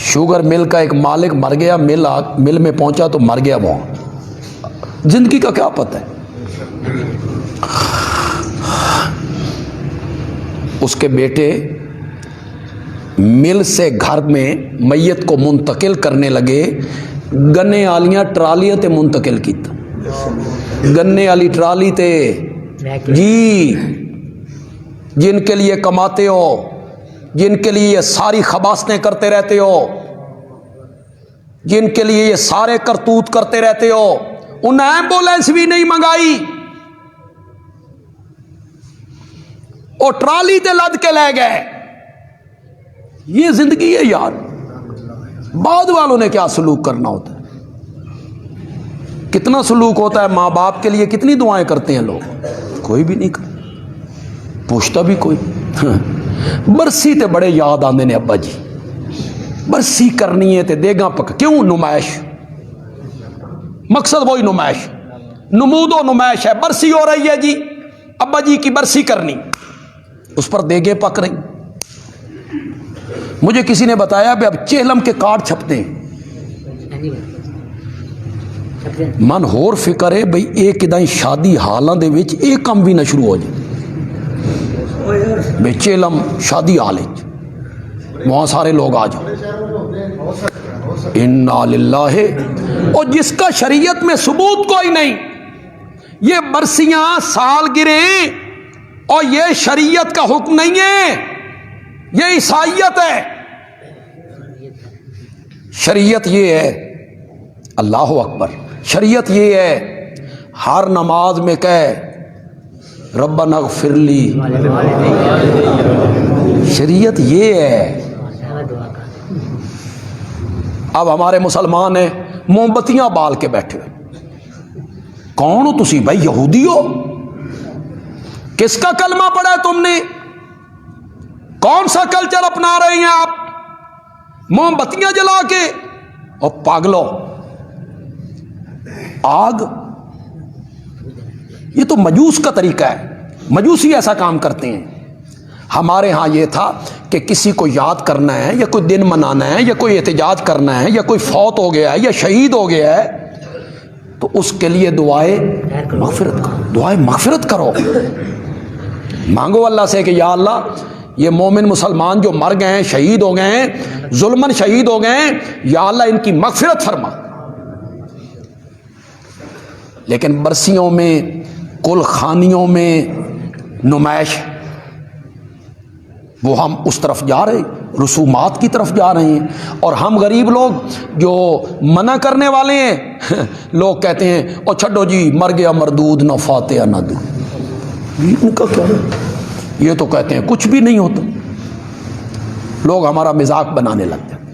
شوگر مل کا ایک مالک مر گیا، مل میں پہنچا تو مر گیا. وہاں زندگی کا کیا پتہ ہے. اس کے بیٹے مل سے گھر میں میت کو منتقل کرنے لگے. گنے والیاں ٹرالیاں تے منتقل کیتا، گنے والی ٹرالی تے جی، جن کے لیے کماتے ہو، جن کے لیے یہ ساری خباستیں کرتے رہتے ہو، جن کے لیے یہ سارے کرتوت کرتے رہتے ہو، ان ایمبولینس بھی نہیں منگائی، اور ٹرالی تے لد کے لے گئے. یہ زندگی ہے یار. بعد والوں نے کیا سلوک کرنا ہوتا ہے، کتنا سلوک ہوتا ہے. ماں باپ کے لیے کتنی دعائیں کرتے ہیں لوگ، کوئی بھی نہیں کرتا، پوچھتا بھی کوئی. برسی تے بڑے یاد آندے نے ابا جی، برسی کرنی ہے تے دیگاں پک. کیوں؟ نمائش، مقصد وہی نمائش، نمود و نمائش ہے. برسی ہو رہی ہے جی، ابا جی کی برسی کرنی، اس پر دیگیں پک رہی. مجھے کسی نے بتایا کہ اب چہلم کے کارڈ چھپتے ہیں. من ہور فکر ہے بھئی ایک ادائی شادی حالاں دے وچ ایک کم بھی نہ شروع ہو جائے. بھئی چہلم شادی حال ہے، وہاں سارے لوگ آ جاؤ. انا للہ. اور جس کا شریعت میں ثبوت کوئی نہیں، یہ برسیاں سال گرے اور یہ شریعت کا حکم نہیں ہے، یہ عیسائیت ہے. شریعت یہ ہے، اللہ اکبر، شریعت یہ ہے ہر نماز میں کہے ربنا اغفر لی. شریعت یہ ہے. اب ہمارے مسلمان ہیں موم بتیاں بال کے بیٹھے ہوئے. کون ہو تسی بھائی؟ یہودی ہو؟ کس کا کلمہ پڑھا ہے تم نے؟ کون سا کلچر اپنا رہے ہیں آپ؟ موم بتیاں جلا کے. اور پاگلو، آگ، یہ تو مجوس کا طریقہ ہے، مجوسی ایسا کام کرتے ہیں. ہمارے ہاں یہ تھا کہ کسی کو یاد کرنا ہے یا کوئی دن منانا ہے یا کوئی احتجاج کرنا ہے یا کوئی فوت ہو گیا ہے یا شہید ہو گیا ہے تو اس کے لیے دعائیں مغفرت کرو، دعائیں مغفرت کرو. مانگو اللہ سے کہ یا اللہ یہ مومن مسلمان جو مر گئے ہیں، شہید ہو گئے ہیں، ظلمن شہید ہو گئے ہیں، یا اللہ ان کی مغفرت فرما. لیکن برسیوں میں، کل خانیوں میں نمائش، وہ ہم اس طرف جا رہے ہیں، رسومات کی طرف جا رہے ہیں. اور ہم غریب لوگ جو منع کرنے والے ہیں، لوگ کہتے ہیں او چھڈو جی، مر گیا مردود، نہ فاتحہ نہ درود. ان کا کیا ہے؟ یہ تو کہتے ہیں کچھ بھی نہیں ہوتا. لوگ ہمارا مذاق بنانے لگتے ہیں.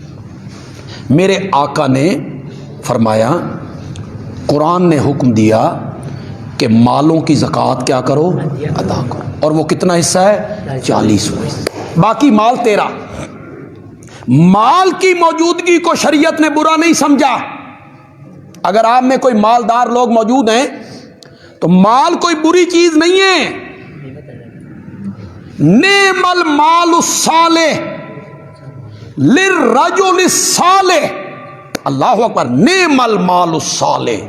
میرے آقا نے فرمایا، قرآن نے حکم دیا کہ مالوں کی زکوٰۃ کیا کرو؟ ادا کرو. اور وہ کتنا حصہ ہے؟ 40%. باقی مال تیرا. مال کی موجودگی کو شریعت نے برا نہیں سمجھا. اگر آپ میں کوئی مالدار لوگ موجود ہیں تو مال کوئی بری چیز نہیں ہے. نعم المال الصالح للرجل الصالح. اللہ اکبر. نعم المال الصالح.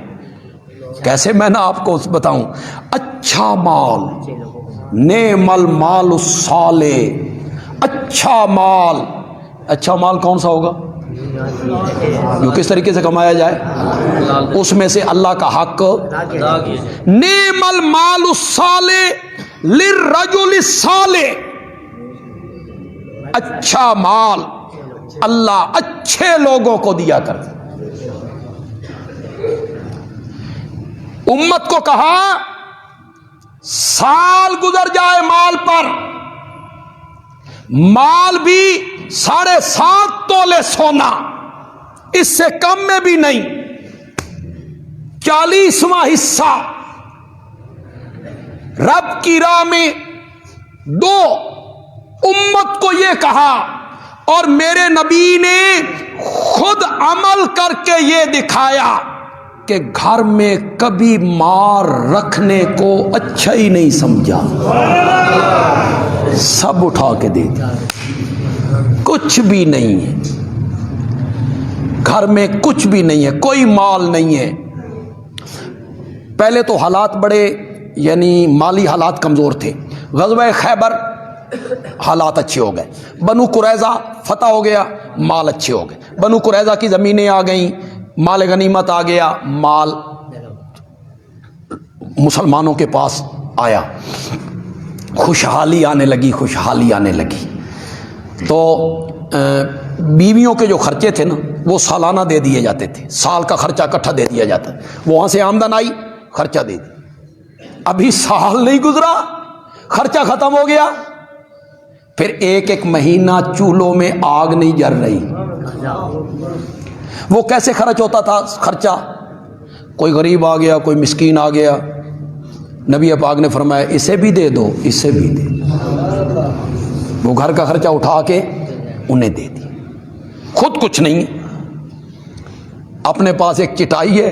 کیسے میں نہ آپ کو بتاؤں؟ اچھا مال، نعم المال الصالح، اچھا مال۔ اچھا مال کون سا ہوگا؟ جو کس طریقے سے کمایا جائے، اس میں سے اللہ کا حق۔ نعم المال الصالح للرجل الصالح، اچھا مال اللہ اچھے لوگوں کو دیا کر۔ امت کو کہا سال گزر جائے مال پر، مال بھی 7.5 تولے سونا، اس سے کم میں بھی نہیں، 40واں حصہ رب کی راہ میں دو۔ امت کو یہ کہا، اور میرے نبی نے خود عمل کر کے یہ دکھایا کہ گھر میں کبھی مار رکھنے کو اچھا ہی نہیں سمجھا، سب اٹھا کے دے دیا، کچھ بھی نہیں ہے گھر میں، کچھ بھی نہیں ہے، کوئی مال نہیں ہے۔ پہلے تو حالات بڑے یعنی مالی حالات کمزور تھے، غزوہ خیبر حالات اچھے ہو گئے، بنو قریظہ فتح ہو گیا، مال اچھے ہو گئے، بنو قریظہ کی زمینیں آ گئیں، مال غنیمت آ گیا، مال مسلمانوں کے پاس آیا، خوشحالی آنے لگی، خوشحالی آنے لگی۔ تو بیویوں کے جو خرچے تھے نا وہ سالانہ دے دیے جاتے تھے، سال کا خرچہ اکٹھا دے دیا جاتا، وہاں سے آمدن آئی خرچہ دے دیا۔ ابھی سال نہیں گزرا خرچہ ختم ہو گیا، پھر ایک مہینہ چولہوں میں آگ نہیں جل رہی۔ وہ کیسے خرچ ہوتا تھا خرچہ؟ کوئی غریب آ گیا، کوئی مسکین آ گیا، نبی پاک نے فرمایا اسے بھی دے دو، اسے بھی دے دو، وہ گھر کا خرچہ اٹھا کے انہیں دے دی، خود کچھ نہیں، اپنے پاس ایک چٹائی ہے،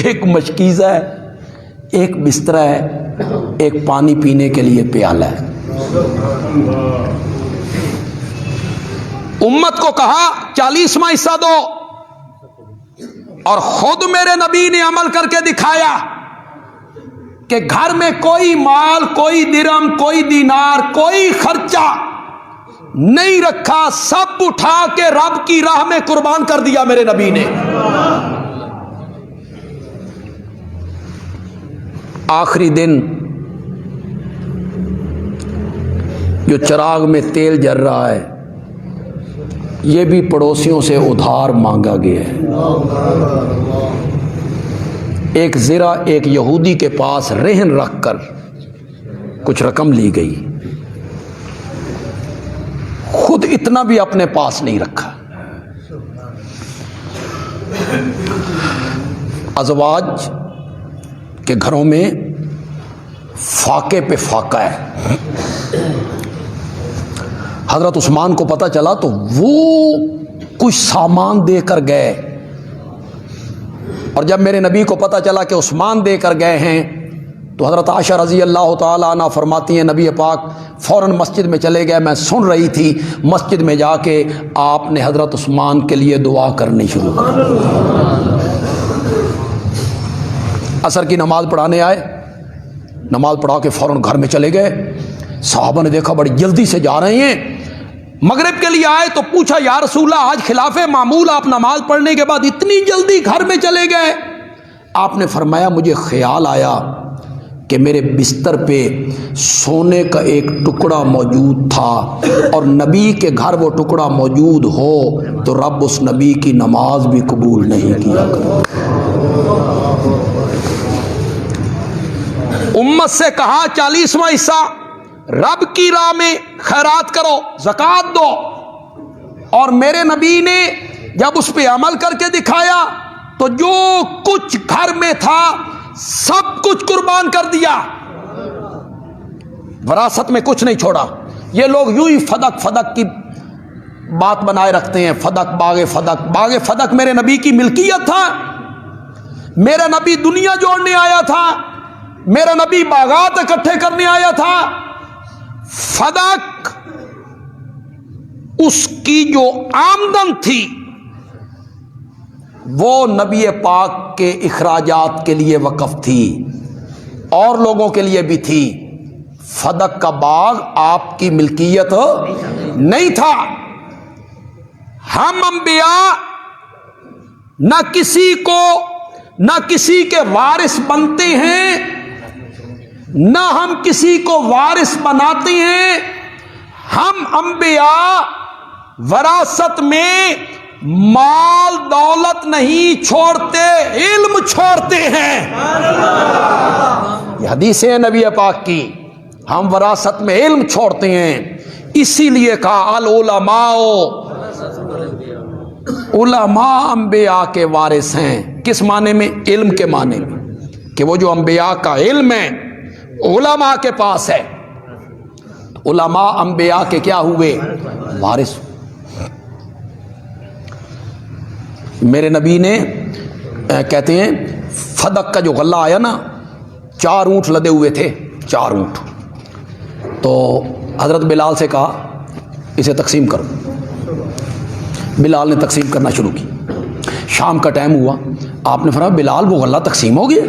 ایک مشکیزہ ہے، ایک بستر ہے، ایک پانی پینے کے لیے پیالہ ہے۔ امت کو کہا 40واں حصہ دو، اور خود میرے نبی نے عمل کر کے دکھایا کہ گھر میں کوئی مال، کوئی درہم، کوئی دینار، کوئی خرچہ نہیں رکھا، سب اٹھا کے رب کی راہ میں قربان کر دیا میرے نبی نے۔ آخری دن جو چراغ میں تیل جل رہا ہے، یہ بھی پڑوسیوں سے ادھار مانگا گیا ہے۔ ایک زرہ ایک یہودی کے پاس رہن رکھ کر کچھ رقم لی گئی، خود اتنا بھی اپنے پاس نہیں رکھا۔ ازواج کے گھروں میں فاقے پہ فاقہ ہے۔ حضرت عثمان کو پتہ چلا تو وہ کچھ سامان دے کر گئے، اور جب میرے نبی کو پتہ چلا کہ عثمان دے کر گئے ہیں تو حضرت عائشہ رضی اللہ تعالیٰ عنہ فرماتی ہیں نبی پاک فوراً مسجد میں چلے گئے، میں سن رہی تھی، مسجد میں جا کے آپ نے حضرت عثمان کے لیے دعا کرنی شروع کر۔ عصر کی نماز پڑھانے آئے، نماز پڑھا کے فوراً گھر میں چلے گئے، صحابہ نے دیکھا بڑی جلدی سے جا رہے ہیں، مغرب کے لیے آئے تو پوچھا یا رسول اللہ آج خلاف معمول آپ نماز پڑھنے کے بعد اتنی جلدی گھر میں چلے گئے؟ آپ نے فرمایا مجھے خیال آیا کہ میرے بستر پہ سونے کا ایک ٹکڑا موجود تھا، اور نبی کے گھر وہ ٹکڑا موجود ہو تو رب اس نبی کی نماز بھی قبول نہیں کیا کرے۔ امت سے کہا 40واں حصہ رب کی راہ میں خیرات کرو، زکوٰۃ دو، اور میرے نبی نے جب اس پہ عمل کر کے دکھایا تو جو کچھ گھر میں تھا سب کچھ قربان کر دیا، وراثت میں کچھ نہیں چھوڑا۔ یہ لوگ یوں ہی فدق فدق کی بات بنائے رکھتے ہیں، فدق باغ فدق، باغ فدق میرے نبی کی ملکیت تھا، میرا نبی دنیا جوڑنے آیا تھا، میرا نبی باغات اکٹھے کرنے آیا تھا۔ فدق اس کی جو آمدن تھی وہ نبی پاک کے اخراجات کے لیے وقف تھی اور لوگوں کے لیے بھی تھی. فدق کا باغ آپ کی ملکیت نہیں تھا. ہم انبیاء نہ کسی کے وارث بنتے ہیں، نہ ہم کسی کو وارث بناتے ہیں. ہم انبیاء وراثت میں مال دولت نہیں چھوڑتے، علم چھوڑتے ہیں. یہ حدیث ہے نبی پاک کی، ہم وراثت میں علم چھوڑتے ہیں. اسی لیے کہا العلماء، علماء انبیاء کے وارث ہیں. کس معنی میں؟ علم کے معنی میں، کہ وہ جو انبیاء کا علم ہے علماء کے پاس ہے. علماء انبیاء کے کیا ہوئے؟ وارث. میرے نبی نے کہتے ہیں فدق کا جو غلہ آیا نا، 4 اونٹ لدے ہوئے تھے، 4 اونٹ. تو حضرت بلال سے کہا اسے تقسیم کرو. بلال نے تقسیم کرنا شروع کی. شام کا ٹائم ہوا، آپ نے فرمایا بلال وہ غلہ تقسیم ہو گیا؟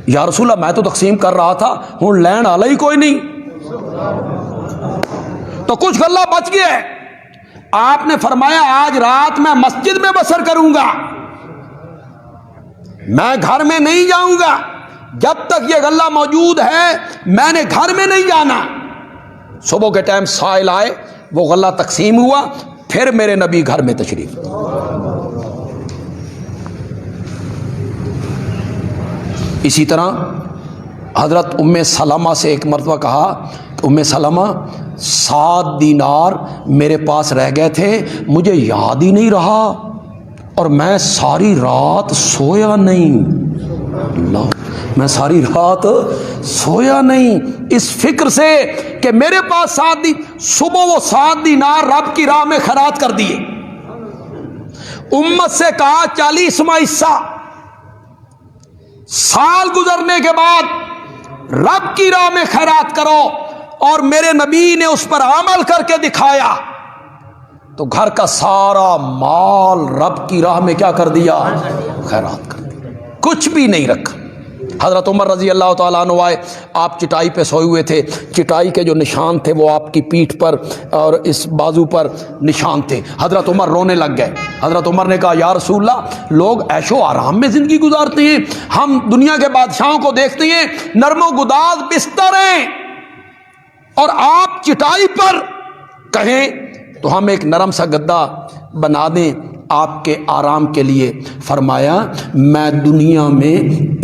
یا رسول اللہ میں تو تقسیم کر رہا تھا، ہوں لین والا ہی کوئی نہیں، تو کچھ غلہ بچ گیا ہے. آپ نے فرمایا آج رات میں مسجد میں بسر کروں گا، میں گھر میں نہیں جاؤں گا. جب تک یہ غلہ موجود ہے میں نے گھر میں نہیں جانا. صبح کے ٹائم سائل آئے، وہ غلہ تقسیم ہوا، پھر میرے نبی گھر میں تشریف. اسی طرح حضرت ام سلمہ سے ایک مرتبہ کہا، ام سلمہ 7 دینار میرے پاس رہ گئے تھے، مجھے یاد ہی نہیں رہا اور میں ساری رات سویا نہیں. اللہ، میں ساری رات سویا نہیں اس فکر سے کہ میرے پاس 7 صبح وہ 7 دینار رب کی راہ میں خیرات کر دیے. امت سے کہا 40واں حصہ سال گزرنے کے بعد رب کی راہ میں خیرات کرو، اور میرے نبی نے اس پر عمل کر کے دکھایا. تو گھر کا سارا مال رب کی راہ میں کیا کر دیا؟ خیرات کر دیا، کچھ بھی نہیں رکھا. حضرت عمر رضی اللہ تعالیٰ عنہ آئے، آپ چٹائی پہ سوئے ہوئے تھے، چٹائی کے جو نشان تھے وہ آپ کی پیٹھ پر اور اس بازو پر نشان تھے. حضرت عمر رونے لگ گئے. حضرت عمر نے کہا یا رسول اللہ لوگ عیش و آرام میں زندگی گزارتے ہیں، ہم دنیا کے بادشاہوں کو دیکھتے ہیں نرم و گداز بستر ہیں، اور آپ چٹائی پر کہیں تو ہم ایک نرم سا گدا بنا دیں آپ کے آرام کے لیے. فرمایا میں دنیا میں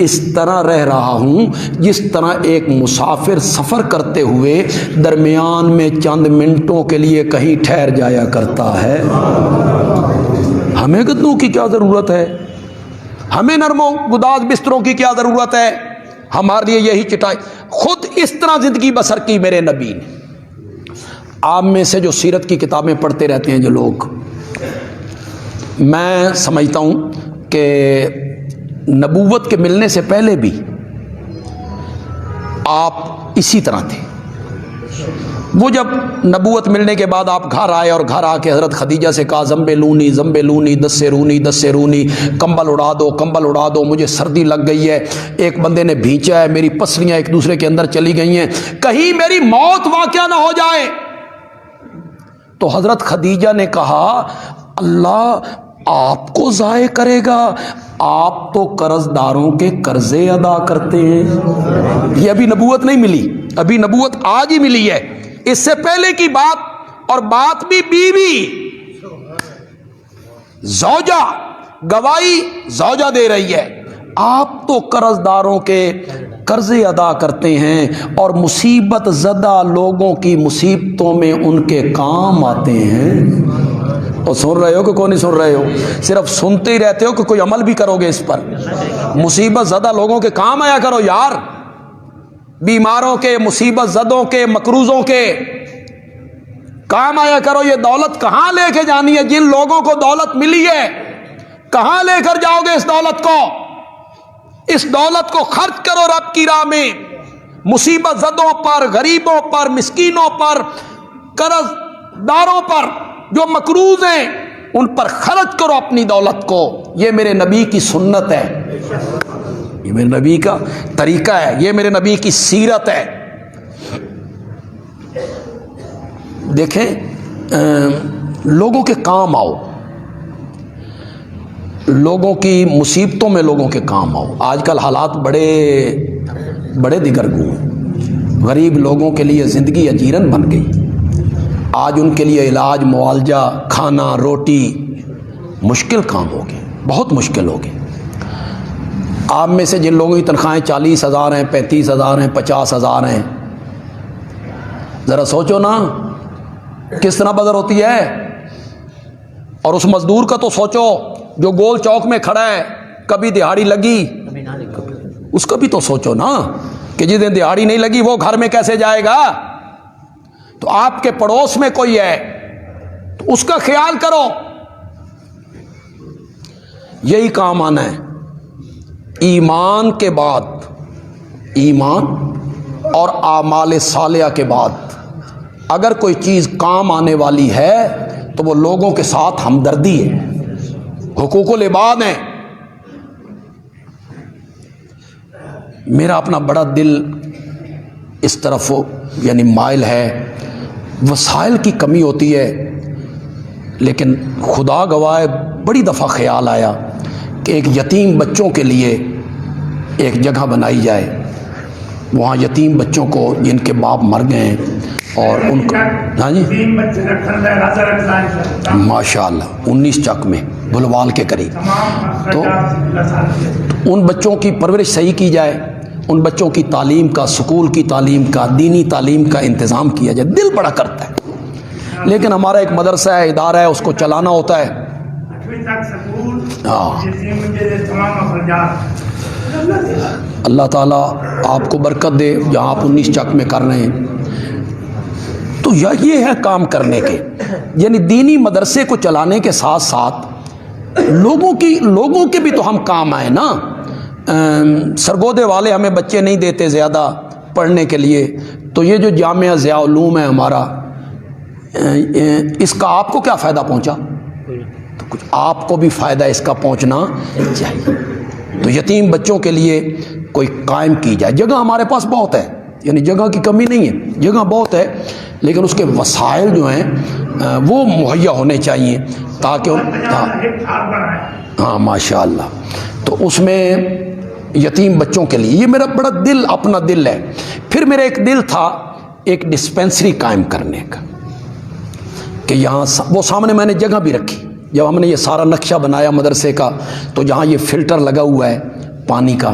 اس طرح رہ رہا ہوں جس طرح ایک مسافر سفر کرتے ہوئے درمیان میں چند منٹوں کے لیے کہیں ٹھہر جایا کرتا ہے. ہمیں گدوں کی کیا ضرورت ہے؟ ہمیں نرم و گداز بستروں کی کیا ضرورت ہے؟ ہمارے لیے یہی چٹائی. خود اس طرح زندگی بسر کی میرے نبی نے. آپ میں سے جو سیرت کی کتابیں پڑھتے رہتے ہیں جو لوگ، میں سمجھتا ہوں کہ نبوت کے ملنے سے پہلے بھی آپ اسی طرح تھے. وہ جب نبوت ملنے کے بعد آپ گھر آئے اور گھر آ کے حضرت خدیجہ سے کہا زمبے لونی دس سے رونی کمبل اڑا دو مجھے سردی لگ گئی ہے، ایک بندے نے بھینچا ہے، میری پسلیاں ایک دوسرے کے اندر چلی گئی ہیں، کہیں میری موت واقعہ نہ ہو جائے. تو حضرت خدیجہ نے کہا اللہ آپ کو ضائع کرے گا، آپ تو قرض داروں کے قرضے ادا کرتے ہیں. یہ ابھی نبوت نہیں ملی، ابھی نبوت آج ہی ملی ہے. اس سے پہلے کی بات، اور بات بھی بیوی زوجہ، گواہی زوجہ دے رہی ہے. آپ تو قرض داروں کے قرضے ادا کرتے ہیں اور مصیبت زدہ لوگوں کی مصیبتوں میں ان کے کام آتے ہیں. اور سن رہے ہو کہ کوئی نہیں سن رہے ہو؟ صرف سنتے ہی رہتے ہو کہ کوئی عمل بھی کرو گے اس پر؟ مصیبت زدہ لوگوں کے کام آیا کرو یار، بیماروں کے، مصیبت زدوں کے، مقروضوں کے کام آیا کرو. یہ دولت کہاں لے کے جانی ہے؟ جن لوگوں کو دولت ملی ہے کہاں لے کر جاؤ گے اس دولت کو؟ اس دولت کو خرچ کرو رب کی راہ میں، مصیبت زدوں پر، غریبوں پر، مسکینوں پر، قرض داروں پر جو مقروض ہیں ان پر خرچ کرو اپنی دولت کو، یہ میرے نبی کی سنت ہے، یہ میرے نبی کا طریقہ ہے، یہ میرے نبی کی سیرت ہے۔ دیکھیں لوگوں کے کام آؤ، لوگوں کی مصیبتوں میں لوگوں کے کام آؤ۔ آج کل حالات بڑے دگرگوں ہیں، غریب لوگوں کے لیے زندگی اجیرن بن گئی۔ آج ان کے لیے علاج، معالجہ، کھانا، روٹی مشکل کام ہو گئے، بہت مشکل ہو گئے۔ آپ میں سے جن لوگوں کی تنخواہیں 40,000 ہیں، 35,000 ہیں، 50,000 ہیں، ذرا سوچو نا کس طرح بدر ہوتی ہے۔ اور اس مزدور کا تو سوچو جو گول چوک میں کھڑا ہے، کبھی دہاڑی لگی، اس کا بھی تو سوچو نا کہ جس دن دہاڑی نہیں لگی وہ گھر میں کیسے جائے گا۔ تو آپ کے پڑوس میں کوئی ہے تو اس کا خیال کرو۔ یہی کام آنا ہے۔ ایمان کے بعد، ایمان اور اعمال صالحہ کے بعد اگر کوئی چیز کام آنے والی ہے تو وہ لوگوں کے ساتھ ہمدردی ہے، حقوق العباد ہیں۔ میرا اپنا بڑا دل اس طرف یعنی مائل ہے۔ وسائل کی کمی ہوتی ہے، لیکن خدا گواہ بڑی دفعہ خیال آیا کہ ایک یتیم بچوں کے لیے ایک جگہ بنائی جائے، وہاں یتیم بچوں کو جن کے باپ مر گئے ہیں اور ان کو، ہاں جی ماشاء اللہ 19 چک میں بلوال کے قریب، تو ان بچوں کی پرورش صحیح کی جائے، ان بچوں کی تعلیم کا، سکول کی تعلیم کا، دینی تعلیم کا انتظام کیا جائے۔ دل بڑا کرتا ہے، لیکن ہمارا ایک مدرسہ ہے، ادارہ ہے، اس کو چلانا ہوتا ہے۔ اللہ تعالیٰ آپ کو برکت دے جہاں آپ 19 چک میں کر رہے ہیں۔ تو یہ ہے کام کرنے کے، یعنی دینی مدرسے کو چلانے کے ساتھ ساتھ لوگوں کے بھی تو ہم کام آئے نا۔ سرگودے والے ہمیں بچے نہیں دیتے زیادہ پڑھنے کے لیے، تو یہ جو جامعہ ضیاء العلوم ہے ہمارا، اس کا آپ کو کیا فائدہ پہنچا؟ تو کچھ آپ کو بھی فائدہ اس کا پہنچنا چاہیے۔ تو یتیم بچوں کے لیے کوئی قائم کی جائے۔ جگہ ہمارے پاس بہت ہے، یعنی جگہ کی کمی نہیں ہے، جگہ بہت ہے، لیکن اس کے وسائل جو ہیں وہ مہیا ہونے چاہیے تاکہ ہاں ماشاء اللہ۔ تو اس میں یتیم بچوں کے لیے یہ میرا بڑا دل، اپنا دل ہے۔ پھر میرا ایک دل تھا ایک ڈسپینسری قائم کرنے کا، کہ یہاں وہ سامنے میں نے جگہ بھی رکھی۔ جب ہم نے یہ سارا نقشہ بنایا مدرسے کا، تو جہاں یہ فلٹر لگا ہوا ہے پانی کا،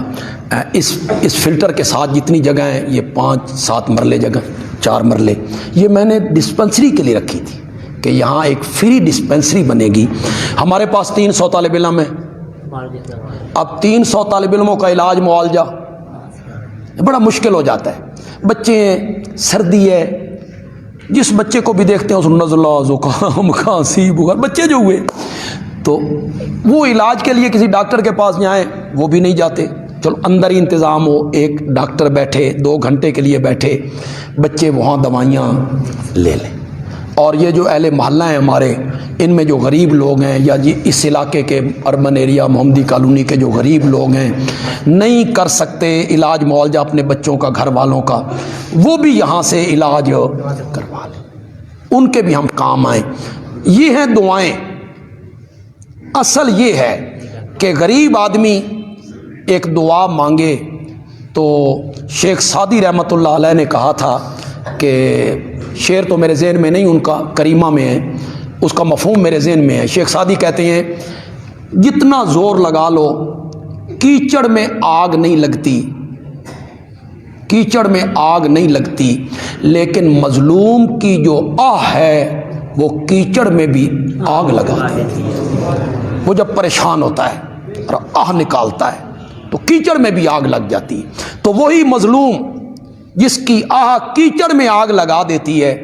اس فلٹر کے ساتھ جتنی جگہ ہیں، یہ 5-7 مرلے جگہ، 4 مرلے، یہ میں نے ڈسپینسری کے لیے رکھی تھی کہ یہاں ایک فری ڈسپینسری بنے گی۔ ہمارے پاس 300 طالب علم ہیں، اب 300 طالب علموں کا علاج معالجہ بڑا مشکل ہو جاتا ہے۔ بچے ہیں، سردی ہے، جس بچے کو بھی دیکھتے ہیں اس نزلہ، زکام، کھانسی، بخار، بچے جو ہوئے، تو وہ علاج کے لیے کسی ڈاکٹر کے پاس جائیں وہ بھی نہیں جاتے۔ چلو اندر ہی انتظام ہو، ایک ڈاکٹر بیٹھے 2 گھنٹے کے لیے بیٹھے، بچے وہاں دوائیاں لے لیں۔ اور یہ جو اہل محلہ ہیں ہمارے، ان میں جو غریب لوگ ہیں، یا جی اس علاقے کے اربن ایریا محمدی کالونی کے جو غریب لوگ ہیں، نہیں کر سکتے علاج معالجہ اپنے بچوں کا، گھر والوں کا، وہ بھی یہاں سے علاج کروا لیں، ان کے بھی ہم کام آئیں۔ یہ ہیں دعائیں۔ اصل یہ ہے کہ غریب آدمی ایک دعا مانگے، تو شیخ سعدی رحمۃ اللہ علیہ نے کہا تھا کہ شعر تو میرے ذہن میں نہیں، ان کا کریمہ میں ہے، اس کا مفہوم میرے ذہن میں ہے۔ شیخ سعدی کہتے ہیں جتنا زور لگا لو کیچڑ میں آگ نہیں لگتی، کیچڑ میں آگ نہیں لگتی، لیکن مظلوم کی جو آہ ہے وہ کیچڑ میں بھی آگ لگاتی ہے۔ وہ جب پریشان ہوتا ہے اور آہ نکالتا ہے تو کیچڑ میں بھی آگ لگ جاتی ہے۔ تو وہی مظلوم جس کی آہ کیچڑ میں آگ لگا دیتی ہے،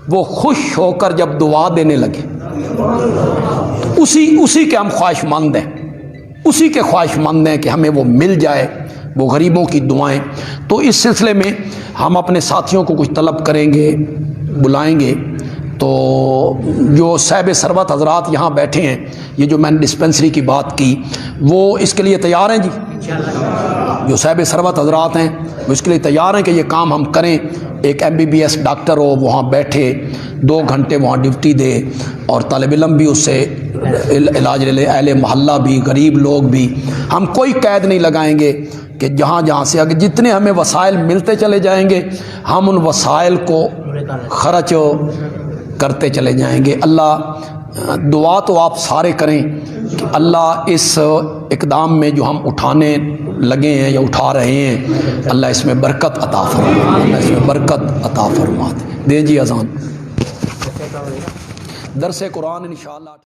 وہ خوش ہو کر جب دعا دینے لگے، اسی کے ہم خواہش مند ہیں، اسی کے خواہش مند ہیں کہ ہمیں وہ مل جائے، وہ غریبوں کی دعائیں۔ تو اس سلسلے میں ہم اپنے ساتھیوں کو کچھ طلب کریں گے، بلائیں گے، تو جو صاحب ثروت حضرات یہاں بیٹھے ہیں، یہ جو میں نے ڈسپنسری کی بات کی، وہ اس کے لیے تیار ہیں جی؟ جو صاحب ثروت حضرات ہیں وہ اس کے لیے تیار ہیں کہ یہ کام ہم کریں. ایک MBBS ڈاکٹر ہو وہاں بیٹھے 2 گھنٹے وہاں ڈیوٹی دے، اور طالب علم بھی اس سے علاج لے لے، اہل محلہ بھی، غریب لوگ بھی. ہم کوئی قید نہیں لگائیں گے کہ جہاں جہاں سے اگر جتنے ہمیں وسائل ملتے چلے جائیں گے ہم ان وسائل کو خرچ کرتے چلے جائیں گے. اللہ دعا تو آپ سارے کریں کہ اللہ اس اقدام میں جو ہم اٹھانے لگے ہیں یا اٹھا رہے ہیں، اللہ اس میں برکت عطا فرما، اللہ اس میں برکت عطا فرما دے. جی اذان درس قرآن انشاءاللہ.